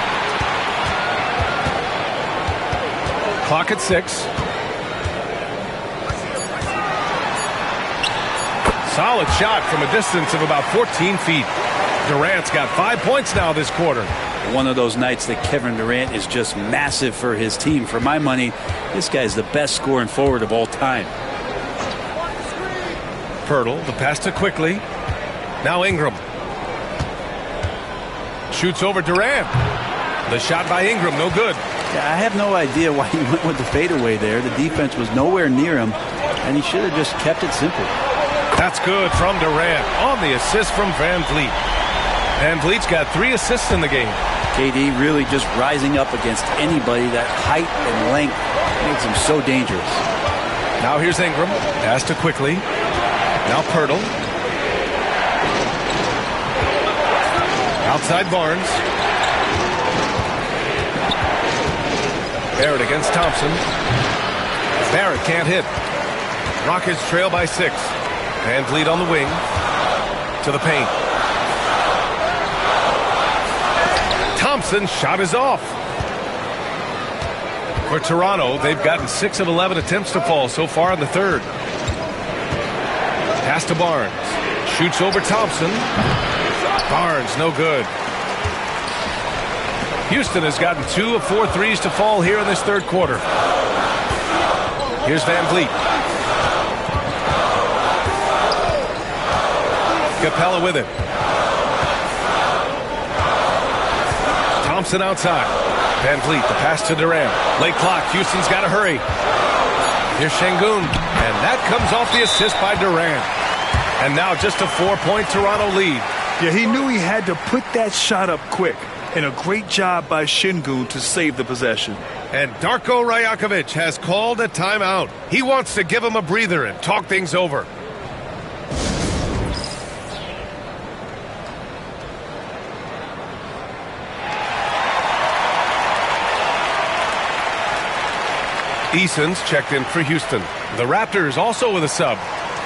Clock at 6. Solid shot from a distance of about 14 feet. Durant's got 5 points now this quarter. One of those nights that Kevin Durant is just massive for his team. For my money, this guy's the best scoring forward of all time. Pirtle, the pass to Quickly. Now Ingram. Shoots over Durant. The shot by Ingram, no good. Yeah, I have no idea why he went with the fadeaway there. The defense was nowhere near him, and he should have just kept it simple. That's good from Durant on the assist from Van Vliet. Van Vliet's got 3 assists in the game. KD really just rising up against anybody. That height and length makes him so dangerous. Now here's Ingram. Pass to Quickly. Now Pirtle. Outside Barnes. Barrett against Thompson. Barrett can't hit. Rockets trail by 6. Van Vliet on the wing. To to the paint. Thompson's shot is off. For Toronto, they've gotten 6 of 11 attempts to fall so far in the third. Pass to Barnes. Shoots over Thompson. Barnes, no good. Houston has gotten 2 of 4 threes to fall here in this third quarter. Here's Van Vliet. Capella with it. Thompson outside. Van Vliet, the pass to Durant. Late clock. Houston's got to hurry. Here's Şengün. And that comes off the assist by Durant. And now just a 4-point Toronto lead. Yeah, he knew he had to put that shot up quick. And a great job by Şengün to save the possession. And Darko Rajakovic has called a timeout. He wants to give him a breather and talk things over. Eason's checked in for Houston. The Raptors also with a sub.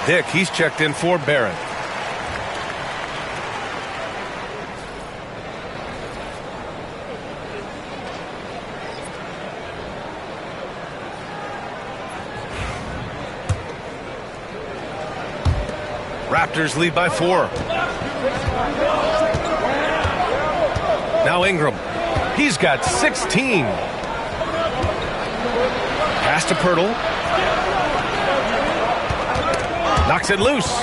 Dick, he's checked in for Barrett. Raptors lead by 4. Now Ingram. He's got 16. Pass to Pirtle. Knocks it loose.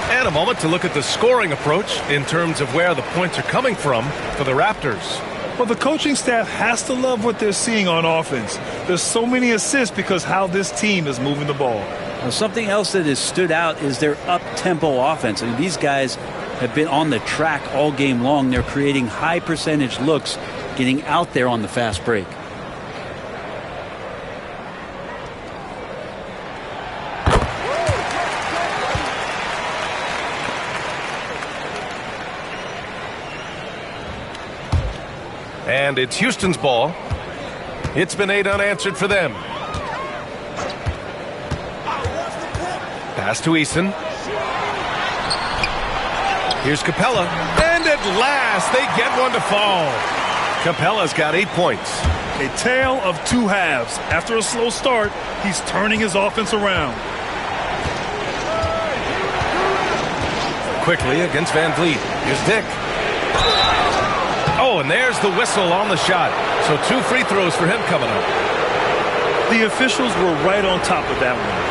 And a moment to look at the scoring approach in terms of where the points are coming from for the Raptors. Well, the coaching staff has to love what they're seeing on offense. There's so many assists because how this team is moving the ball. Well, something else that has stood out is their up-tempo offense. I mean, these guys have been on the track all game long. They're creating high percentage looks, getting out there on the fast break. And it's Houston's ball. It's been 8 unanswered for them. Pass to Eason. Here's Capella. And at last, they get one to fall. Capella's got 8 points. A tale of 2 halves. After a slow start, he's turning his offense around. Quickly against Van Vliet. Here's Dick. Oh, and there's the whistle on the shot. So 2 free throws for him coming up. The officials were right on top of that one.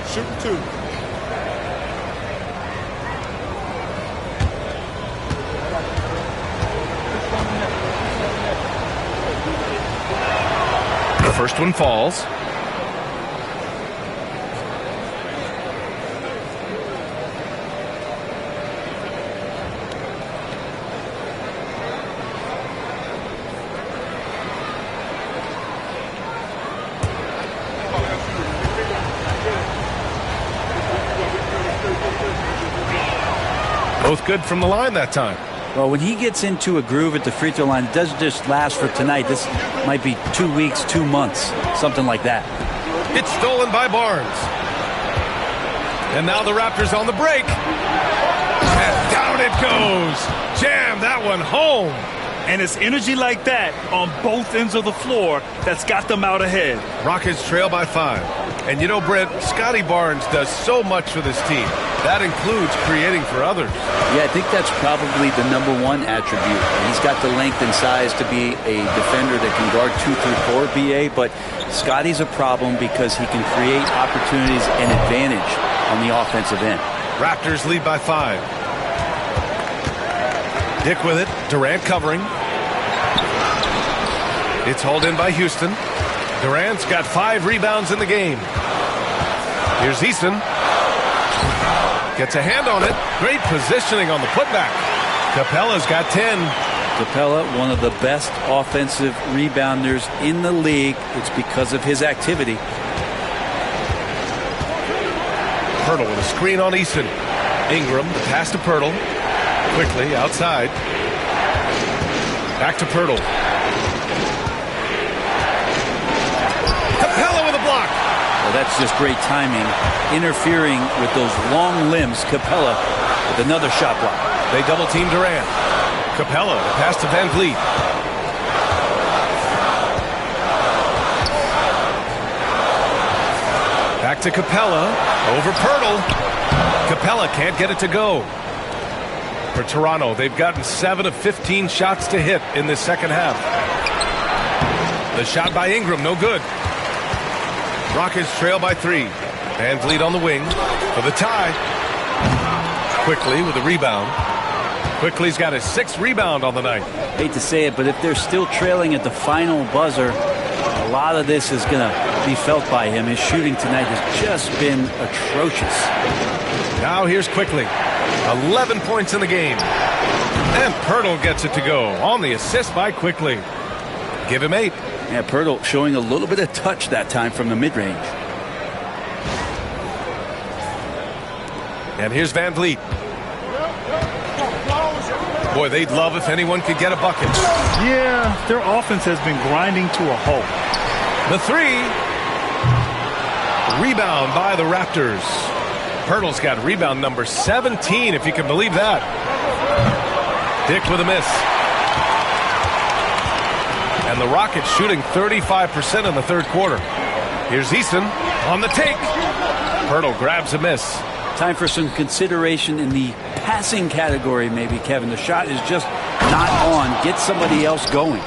Shooting 2. The first one falls. Both good from the line that time. Well, when he gets into a groove at the free throw line, it doesn't just last for tonight. This might be 2 weeks, 2 months, something like that. It's stolen by Barnes. And now the Raptors on the break. And down it goes. Jam that one home. And it's energy like that on both ends of the floor that's got them out ahead. Rockets trail by 5. And you know, Brent, Scotty Barnes does so much for this team. That includes creating for others. Yeah, I think that's probably the #1 attribute. He's got the length and size to be a defender that can guard 2 through 4, BA, but Scotty's a problem because he can create opportunities and advantage on the offensive end. Raptors lead by 5. Dick with it. Durant covering. It's hauled in by Houston. Durant's got 5 rebounds in the game. Here's Eason. Gets a hand on it. Great positioning on the putback. Capella's got 10. Capella, one of the best offensive rebounders in the league. It's because of his activity. Pirtle with a screen on Eason. Ingram, the pass to Pirtle. Quickly outside. Back to Pirtle. Capella with a block. Well, that's just great timing. Interfering with those long limbs. Capella with another shot block. They double team Durant. Capella, the pass to Van Vliet. Back to Capella. Over Pirtle. Capella can't get it to go. For Toronto, they've gotten 7 of 15 shots to hit in this second half. The shot by Ingram, no good. Rockets trail by 3. Van Vliet on the wing for the tie. Quickly with a rebound. Quickly's got his 6th rebound on the night. Hate to say it, but if they're still trailing at the final buzzer, a lot of this is going to be felt by him. His shooting tonight has just been atrocious. Now here's Quickly. 11 points in the game. And Pirtle gets it to go on the assist by Quickly. Give him 8. Yeah, Pirtle showing a little bit of touch that time from the mid-range. And here's Van Vliet. Boy, they'd love if anyone could get a bucket. Yeah, their offense has been grinding to a halt. The 3. Rebound by the Raptors. Pirtle's got rebound number 17, if you can believe that. Dick with a miss. And the Rockets shooting 35% in the third quarter. Here's Easton on the take. Pirtle grabs a miss. Time for some consideration in the passing category, maybe, Kevin. The shot is just not on. Get somebody else going.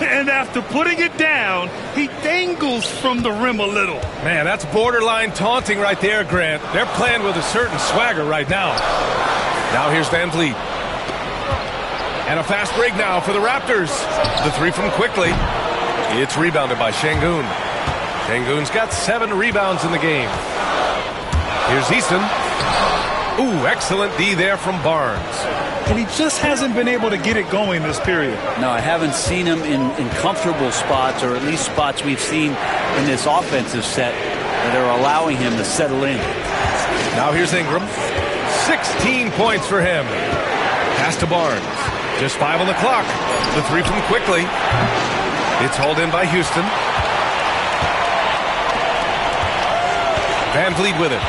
And after putting it down, he dangles from the rim a little. Man, that's borderline taunting right there, Grant. They're playing with a certain swagger right now. Now here's Van Vliet. And a fast break now for the Raptors. The 3 from Quickly. It's rebounded by Şengün. Şengün's got 7 rebounds in the game. Here's Easton. Ooh, excellent D there from Barnes. And he just hasn't been able to get it going this period. No, I haven't seen him in comfortable spots, or at least spots we've seen in this offensive set that are allowing him to settle in. Now here's Ingram. 16 points for him. Pass to Barnes. Just 5 on the clock. The 3 from Quickly. It's hauled in by Houston. Van Vliet with it.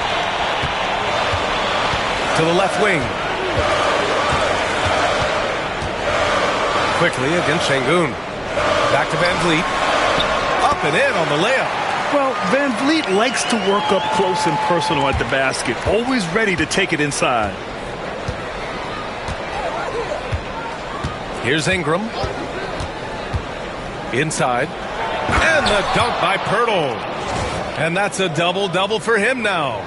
To the left wing. Quickly against Şengün. Back to Van Vliet. Up and in on the layup. Well, Van Vliet likes to work up close and personal at the basket. Always ready to take it inside. Here's Ingram. Inside. And the dunk by Pirtle. And that's a double-double for him now.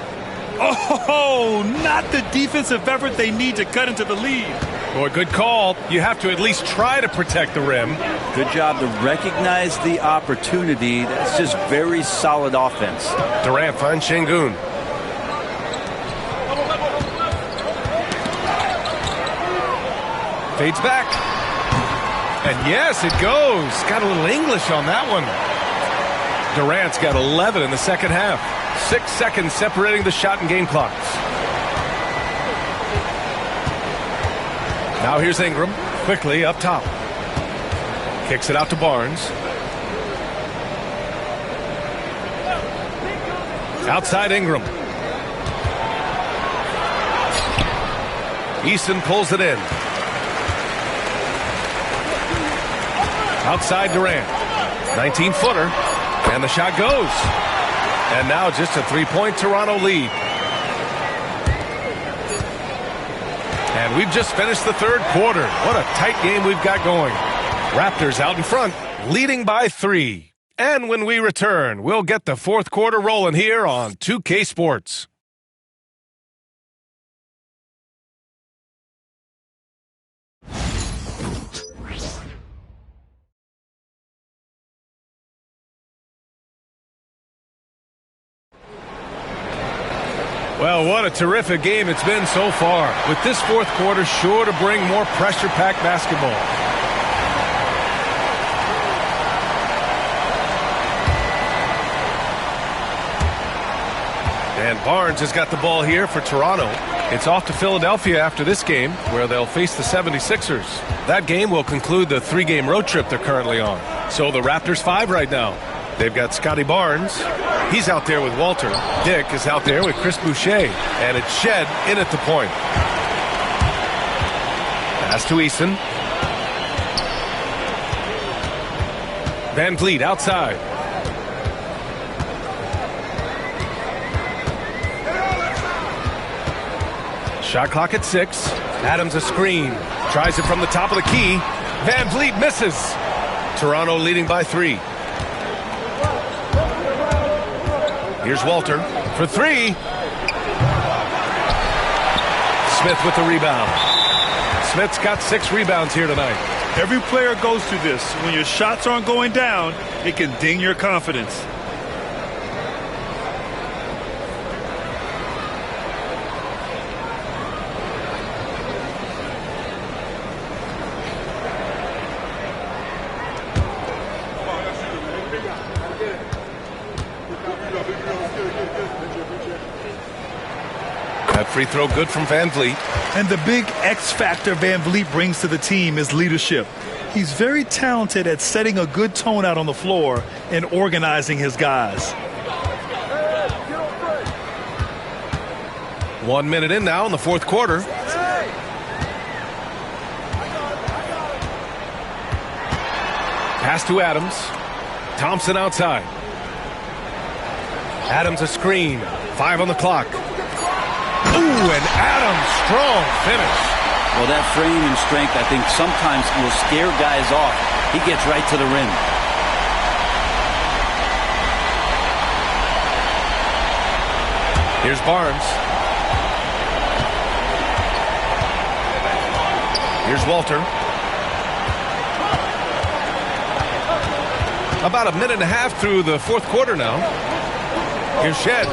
Oh, not the defensive effort they need to cut into the lead. Boy, good call. You have to at least try to protect the rim. Good job to recognize the opportunity. That's just very solid offense. Durant finds Şengün. Fades back. And yes, it goes. Got a little English on that one. Durant's got 11 in the second half. 6 seconds separating the shot and game clocks. Now here's Ingram. Quickly up top. Kicks it out to Barnes. Outside Ingram. Easton pulls it in. Outside Durant. 19-footer. And the shot goes. And now just a 3-point Toronto lead. And we've just finished the third quarter. What a tight game we've got going. Raptors out in front, leading by 3. And when we return, we'll get the fourth quarter rolling here on 2K Sports. Well, what a terrific game it's been so far, with this fourth quarter sure to bring more pressure-packed basketball. And Barnes has got the ball here for Toronto. It's off to Philadelphia after this game, where they'll face the 76ers. That game will conclude the 3-game road trip they're currently on. So the Raptors 5 right now. They've got Scotty Barnes. He's out there with Walter. Dick is out there with Chris Boucher. And it's Shed in at the point. Pass to Eason. Van Vliet outside. Shot clock at 6. Adams a screen. Tries it from the top of the key. Van Vliet misses. Toronto leading by 3. Here's Walter for 3. Smith with the rebound. Smith's got 6 rebounds here tonight. Every player goes through this. When your shots aren't going down, it can ding your confidence. That free throw good from Van Vliet. And the big X factor Van Vliet brings to the team is leadership. He's very talented at setting a good tone out on the floor and organizing his guys. 1 minute in now in the fourth quarter. Pass to Adams. Thompson outside. Adams a screen. 5 on the clock. Ooh, and Adams, strong finish. Well, that frame and strength, I think, sometimes will scare guys off. He gets right to the rim. Here's Barnes. Here's Walter. About a minute and a half through the fourth quarter now. Here's Shed.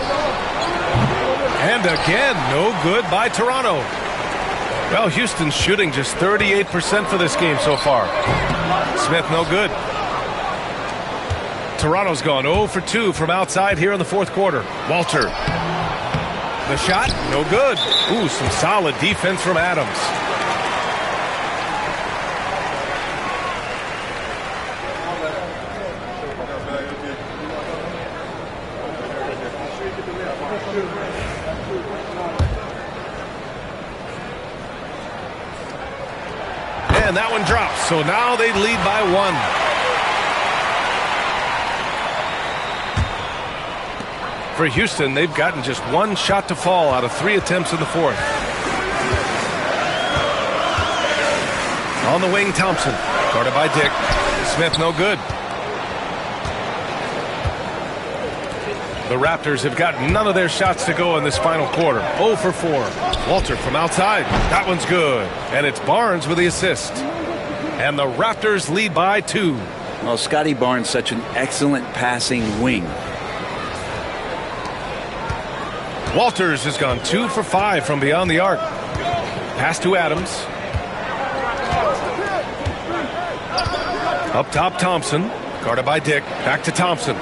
And again, no good by Toronto. Well, Houston's shooting just 38% for this game so far. Smith, no good. Toronto's gone 0 for 2 from outside here in the fourth quarter. Walter. The shot, no good. Ooh, some solid defense from Adams. And that one drops. So now they lead by 1. For Houston, they've gotten just 1 shot to fall out of 3 attempts in the fourth. On the wing, Thompson. Guarded by Dick. Smith, no good. The Raptors have got none of their shots to go in this final quarter. 0 for 4. Walter from outside. That one's good. And it's Barnes with the assist. And the Raptors lead by 2. Well, Scotty Barnes, such an excellent passing wing. Walters has gone 2 for 5 from beyond the arc. Pass to Adams. Up top, Thompson. Guarded by Dick. Back to Thompson.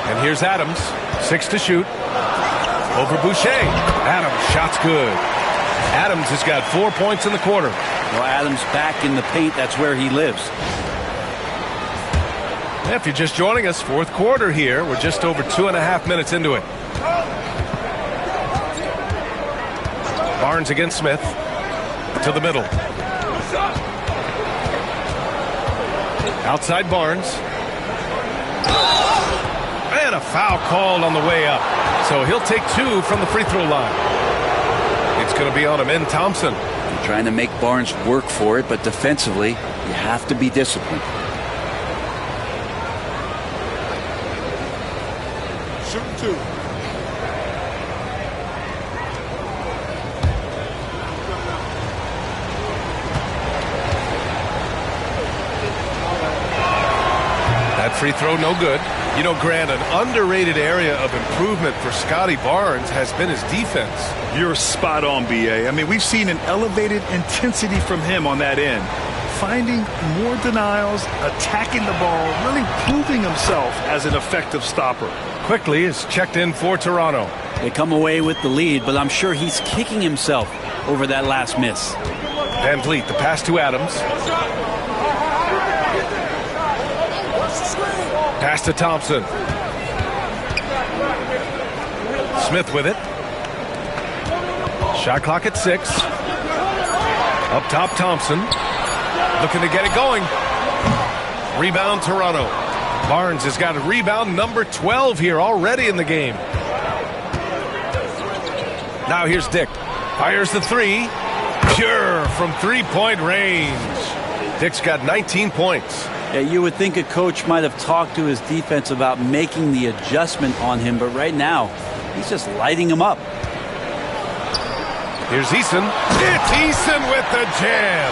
And here's Adams. 6 to shoot. Over Boucher. Adams, shot's good. Adams has got 4 points in the quarter. Well, Adams back in the paint. That's where he lives. If you're just joining us, fourth quarter here. We're just over 2.5 minutes into it. Barnes against Smith. To the middle. Outside Barnes. And a foul called on the way up. So he'll take 2 from the free throw line. It's going to be on him in Thompson. You're trying to make Barnes work for it, but defensively, you have to be disciplined. Shoot 2. That free throw, no good. You know, Grant, an underrated area of improvement for Scotty Barnes has been his defense. You're spot on, B.A. I mean, we've seen an elevated intensity from him on that end. finding more denials, attacking the ball, really proving himself as an effective stopper. Quickly is checked in for Toronto. They come away with the lead, but I'm sure he's kicking himself over that last miss. Van Vliet, the pass to Adams. Pass to Thompson. Smith with it. Shot clock at 6. Up top, Thompson. Looking to get it going. Rebound, Toronto. Barnes has got a rebound number 12 here already in the game. Now here's Dick. Fires the 3. Pure from three-point range. Dick's got 19 points. Yeah, you would think a coach might have talked to his defense about making the adjustment on him, but right now, he's just lighting him up. Here's Eason. It's Eason with the jam.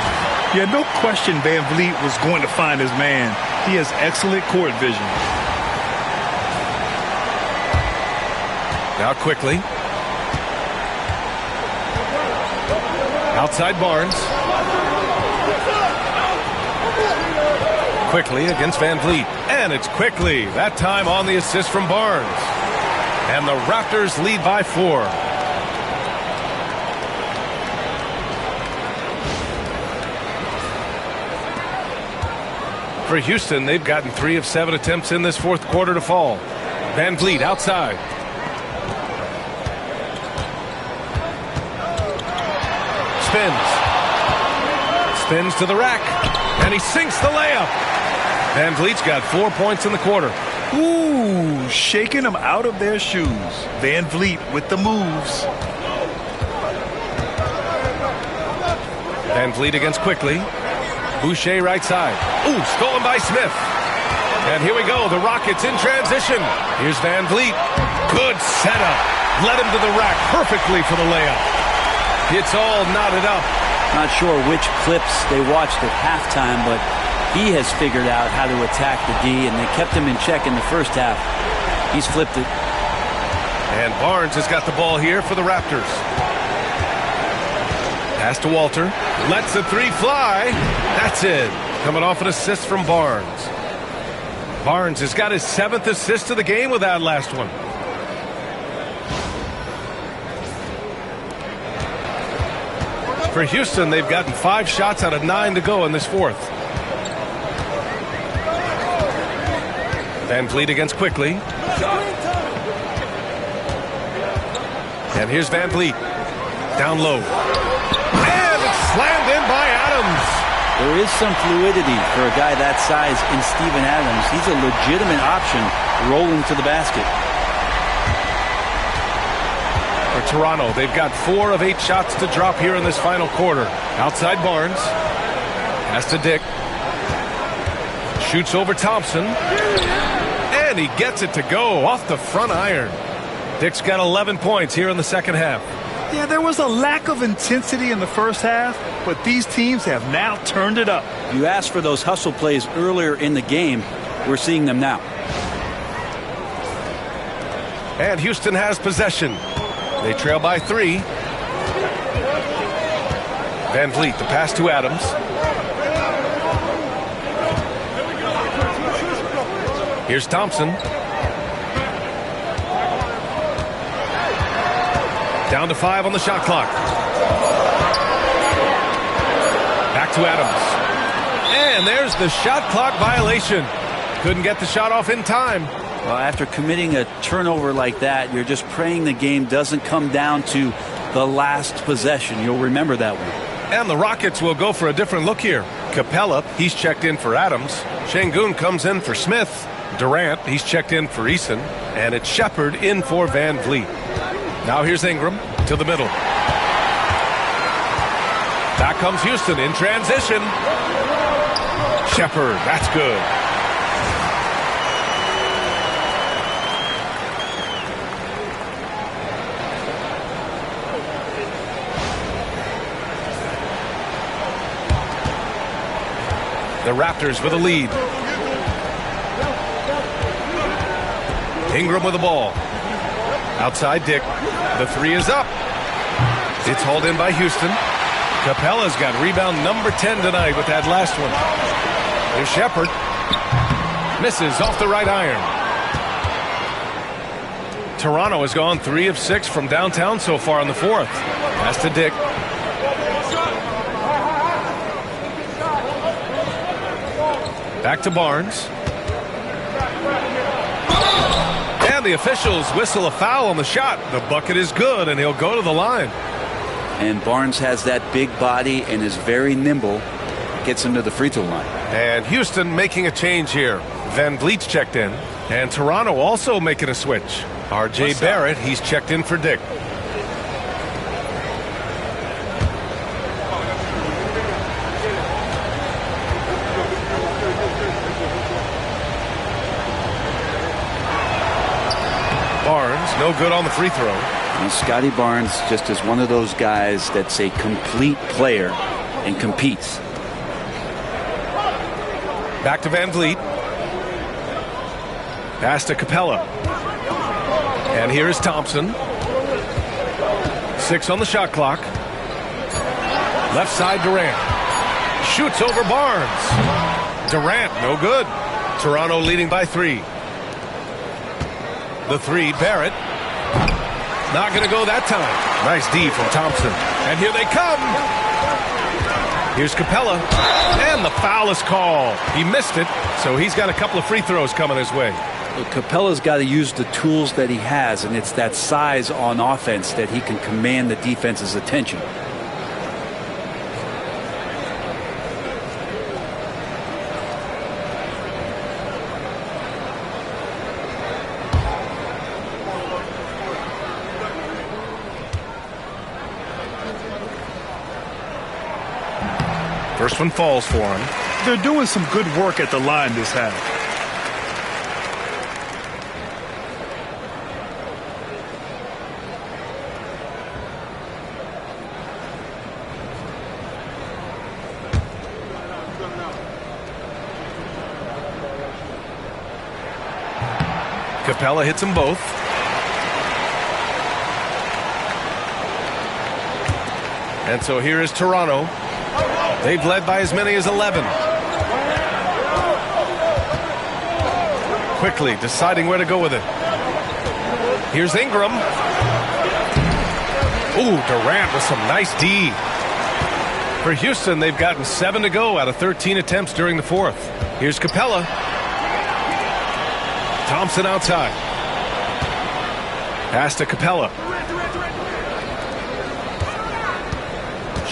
Yeah, no question Van Vliet was going to find his man. He has excellent court vision. Now quickly. Outside Barnes. Quickly against Van Vliet. And it's Quickly. That time on the assist from Barnes. And the Raptors lead by 4. For Houston, they've gotten 3 of 7 attempts in this fourth quarter to fall. Van Vliet outside. Spins to the rack. And he sinks the layup. Van Vliet's got 4 points in the quarter. Ooh, shaking them out of their shoes. Van Vliet with the moves. Van Vliet against Quickly. Boucher right side. Ooh, stolen by Smith. And here we go. The Rockets in transition. Here's Van Vliet. Good setup. Led him to the rack perfectly for the layup. It's all knotted up. Not sure which clips they watched at halftime, but he has figured out how to attack the D, and they kept him in check in the first half. He's flipped it. And Barnes has got the ball here for the Raptors. Pass to Walter. Lets the 3 fly. That's it. Coming off an assist from Barnes. Barnes has got his 7th assist of the game with that last one. For Houston, they've gotten 5 shots out of 9 to go in this fourth. Van Vliet against Quickly. And here's Van Vliet. Down low. And it's slammed in by Adams. There is some fluidity for a guy that size in Steven Adams. He's a legitimate option rolling to the basket. For Toronto, they've got 4 of 8 shots to drop here in this final quarter. Outside Barnes. Pass to Dick. Shoots over Thompson. And he gets it to go off the front iron. Dick's got 11 points here in the second half. Yeah, there was a lack of intensity in the first half, but these teams have now turned it up. You asked for those hustle plays earlier in the game. We're seeing them now. And Houston has possession. They trail by 3. Van Vliet, the pass to Adams. Here's Thompson. Down to 5 on the shot clock. Back to Adams. And there's the shot clock violation. Couldn't get the shot off in time. Well, after committing a turnover like that, you're just praying the game doesn't come down to the last possession. You'll remember that one. And the Rockets will go for a different look here. Capella, he's checked in for Adams. Şengün comes in for Smith. Durant, he's checked in for Eason. And it's Shepard in for Van Vliet. Now here's Ingram to the middle. Back comes Houston in transition. Shepard, that's good. The Raptors with a lead. Ingram with the ball. Outside Dick. The 3 is up. It's hauled in by Houston. Capella's got rebound number 10 tonight with that last one. Here's Shepard. Misses off the right iron. Toronto has gone 3 of 6 from downtown so far in the fourth. Pass to Dick. Back to Barnes. And the officials whistle a foul on the shot. The bucket is good, and he'll go to the line. And Barnes has that big body and is very nimble. Gets him to the free throw line. And Houston making a change here. Van Vliet's checked in. And Toronto also making a switch. R.J. Barrett, he's checked in for Dick. Barnes, no good on the free throw. And Scotty Barnes just is one of those guys that's a complete player and competes. Back to Van Vliet. Pass to Capella. And here is Thompson. 6 on the shot clock. Left side Durant. Shoots over Barnes. Durant, no good. Toronto leading by 3. The 3, Barrett. Not going to go that time. Nice D from Thompson. And here they come. Here's Capella. And the foul is called. He missed it, so he's got a couple of free throws coming his way. Well, Capella's got to use the tools that he has, and it's that size on offense that he can command the defense's attention. First one falls for him. They're doing some good work at the line this half. Capella hits them both. And so here is Toronto. They've led by as many as 11. Quickly deciding where to go with it. Here's Ingram. Ooh, Durant with some nice D. For Houston, they've gotten 7 to go out of 13 attempts during the fourth. Here's Capella. Thompson outside. Pass to Capella.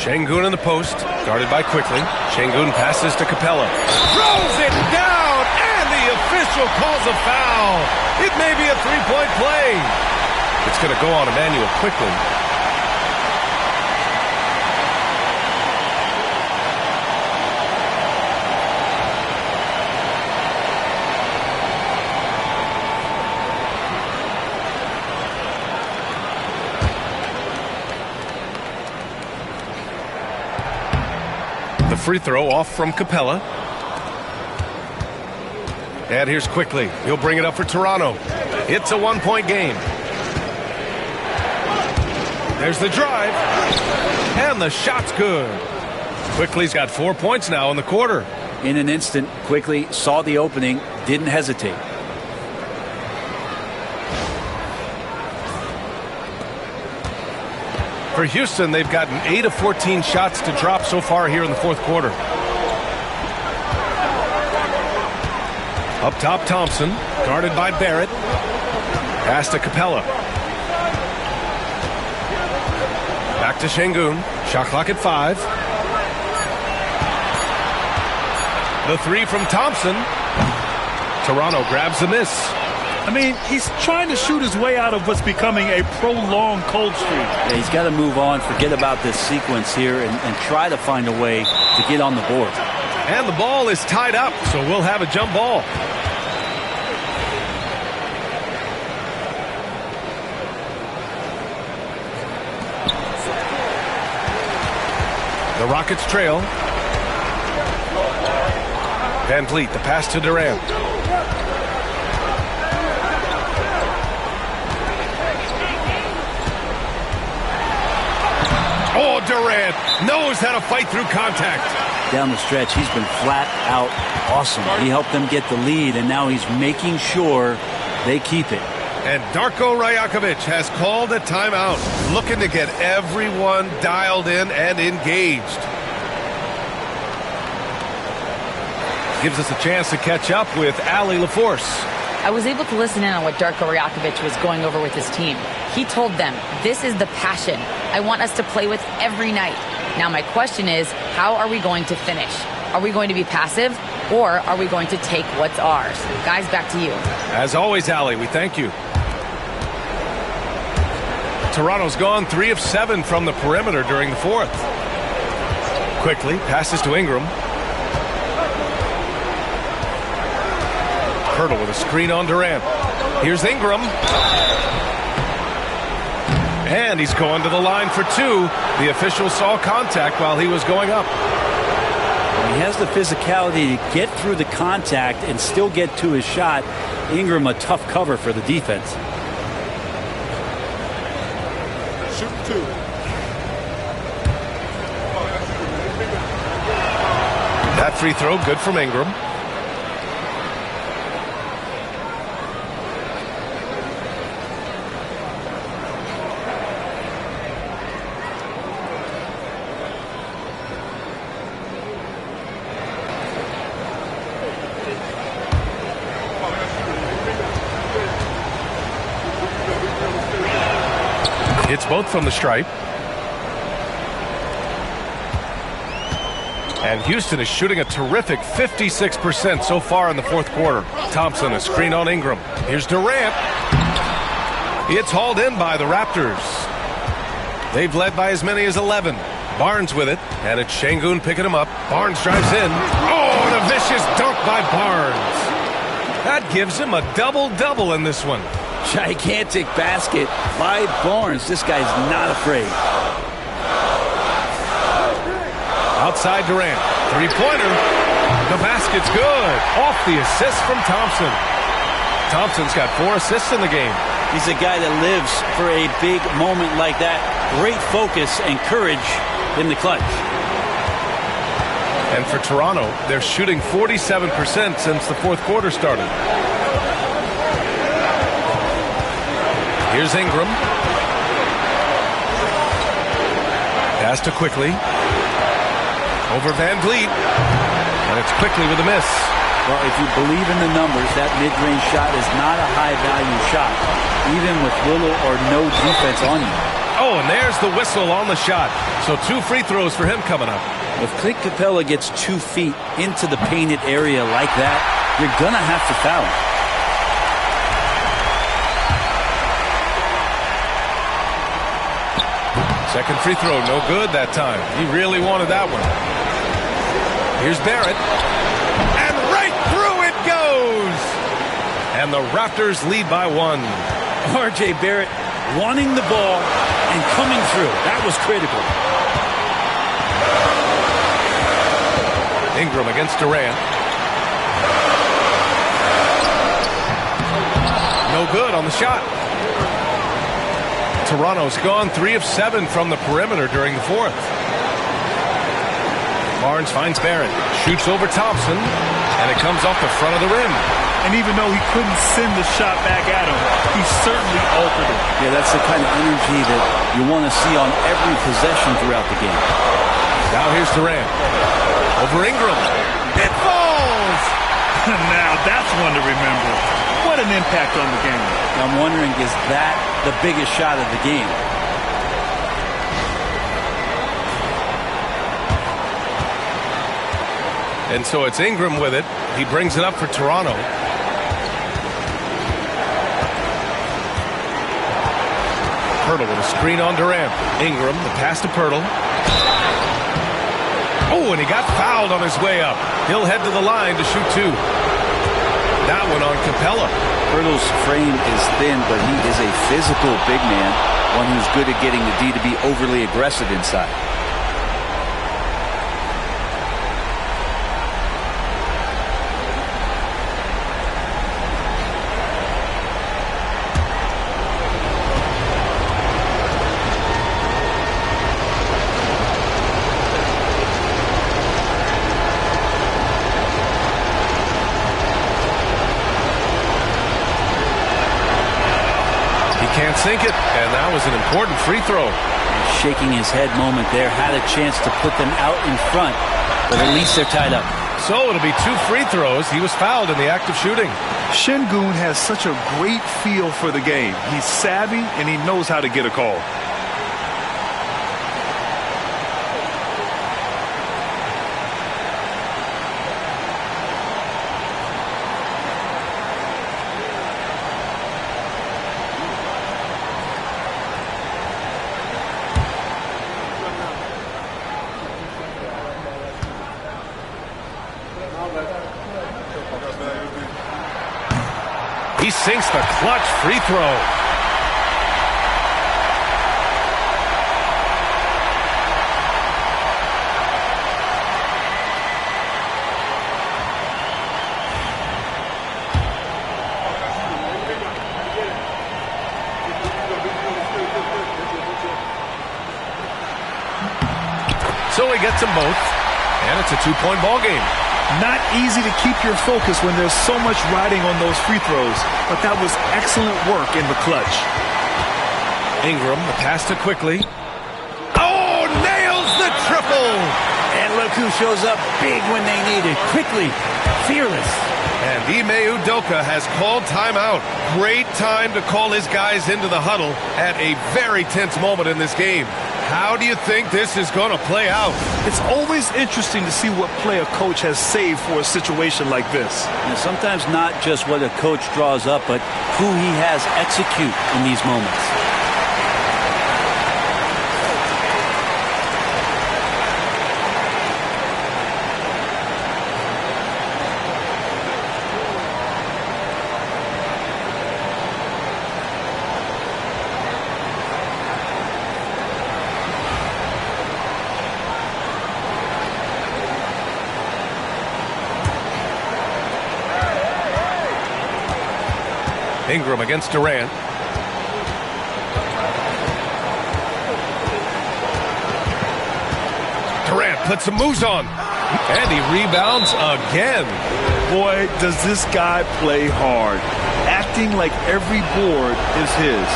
Şengün in the post, guarded by Quickly. Şengün passes to Capella. Throws it down, and the official calls a foul. It may be a three-point play. It's going to go on Emmanuel Quickly. Free throw off from Capella. And here's Quickly. He'll bring it up for Toronto. It's a one-point game. There's the drive. And the shot's good. Quickly's got 4 points now in the quarter. In an instant, Quickly saw the opening, didn't hesitate. For Houston, they've gotten 8 of 14 shots to drop so far here in the fourth quarter. Up top, Thompson, guarded by Barrett. Pass to Capella. Back to Şengün. Shot clock at 5. The 3 from Thompson. Toronto grabs the miss. I mean, he's trying to shoot his way out of what's becoming a prolonged cold streak. Yeah, he's got to move on, forget about this sequence here, and try to find a way to get on the board. And the ball is tied up, so we'll have a jump ball. The Rockets trail. Van Vliet, the pass to Durant. Oh, Durant knows how to fight through contact. Down the stretch, he's been flat out awesome. He helped them get the lead, and now he's making sure they keep it. And Darko Rajakovic has called a timeout, looking to get everyone dialed in and engaged. Gives us a chance to catch up with Allie LaForce. I was able to listen in on what Darko Rajakovic was going over with his team. He told them, this is the passion I want us to play with every night. Now my question is, how are we going to finish? Are we going to be passive, or are we going to take what's ours? Guys, back to you. As always, Allie, we thank you. Toronto's gone 3 of 7 from the perimeter during the fourth. Quickly passes to Ingram. Hurdle with a screen on Durant. Here's Ingram. And he's going to the line for 2. The official saw contact while he was going up. He has the physicality to get through the contact and still get to his shot. Ingram, a tough cover for the defense. Shoot 2. That free throw good from Ingram. Hits both from the stripe. And Houston is shooting a terrific 56% so far in the fourth quarter. Thompson, a screen on Ingram. Here's Durant. It's hauled in by the Raptors. They've led by as many as 11. Barnes with it, and it's Şengün picking him up. Barnes drives in. Oh, and a vicious dunk by Barnes. That gives him a double-double in this one. Gigantic basket by Barnes. This guy's not afraid. Outside Durant. Three-pointer. The basket's good. Off the assist from Thompson. Thompson's got 4 assists in the game. He's a guy that lives for a big moment like that. Great focus and courage in the clutch. And for Toronto, they're shooting 47% since the fourth quarter started. Here's Ingram. Pass to Quickly. Over Van Vliet. And it's Quickly with a miss. Well, if you believe in the numbers, that mid-range shot is not a high-value shot, even with little or no defense on you. Oh, and there's the whistle on the shot. So 2 free throws for him coming up. If Clint Capella gets 2 feet into the painted area like that, you're going to have to foul him. Second free throw, no good that time. He really wanted that one. Here's Barrett. And right through it goes! And the Raptors lead by 1. R.J. Barrett wanting the ball and coming through. That was critical. Ingram against Durant. No good on the shot. Toronto's gone 3 of 7 from the perimeter during the fourth. Barnes finds Barrett, shoots over Thompson, and it comes off the front of the rim. And even though he couldn't send the shot back at him, he certainly altered it. Yeah, that's the kind of energy that you want to see on every possession throughout the game. Now here's Durant. Over Ingram. It falls! Now that's one to remember. What an impact on the game. I'm wondering, is that the biggest shot of the game? And so it's Ingram with it. He brings it up for Toronto. Pirtle with a screen on Durant. Ingram, the pass to Pirtle. Oh, and he got fouled on his way up. He'll head to the line to shoot 2. That one on Capella. Pirtle's frame is thin, but he is a physical big man, one who's good at getting the D to be overly aggressive inside. sink it, and that was an important free throw. Shaking his head moment there, had a chance to put them out in front, but at least they're tied up. So it'll be 2 free throws. He was fouled in the act of shooting. Şengün has such a great feel for the game. He's savvy, and he knows how to get a call. He sinks the clutch free throw. So he gets them both, and it's a 2-point ball game. Not easy to keep your focus when there's so much riding on those free throws, but that was excellent work in the clutch. Ingram, the pass to quickly. Oh, nails the triple! And look who shows up big when they need it. Quickly, fearless. And Ime Udoka has called timeout. Great time to call his guys into the huddle at a very tense moment in this game. How do you think this is going to play out? It's always interesting to see what play a coach has saved for a situation like this. And sometimes not just what a coach draws up, but who he has execute in these moments. Ingram against Durant. Durant puts some moves on. And he rebounds again. Boy, does this guy play hard. Acting like every board is his.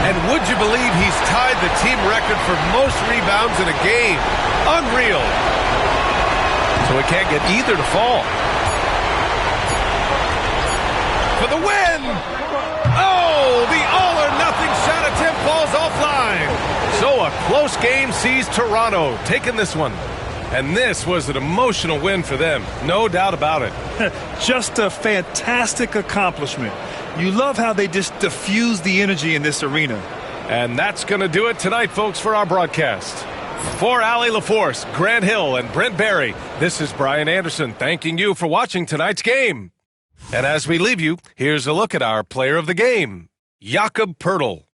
And would you believe he's tied the team record for most rebounds in a game? Unreal. So he can't get either to fall. For the win! Oh, the all-or-nothing shot attempt falls offline. So a close game sees Toronto taking this one. And this was an emotional win for them, no doubt about it. Just a fantastic accomplishment. You love how they just diffuse the energy in this arena. And that's going to do it tonight, folks, for our broadcast. For Allie LaForce, Grant Hill, and Brent Barry, this is Brian Anderson thanking you for watching tonight's game. And as we leave you, here's a look at our player of the game, Jakob Poeltl.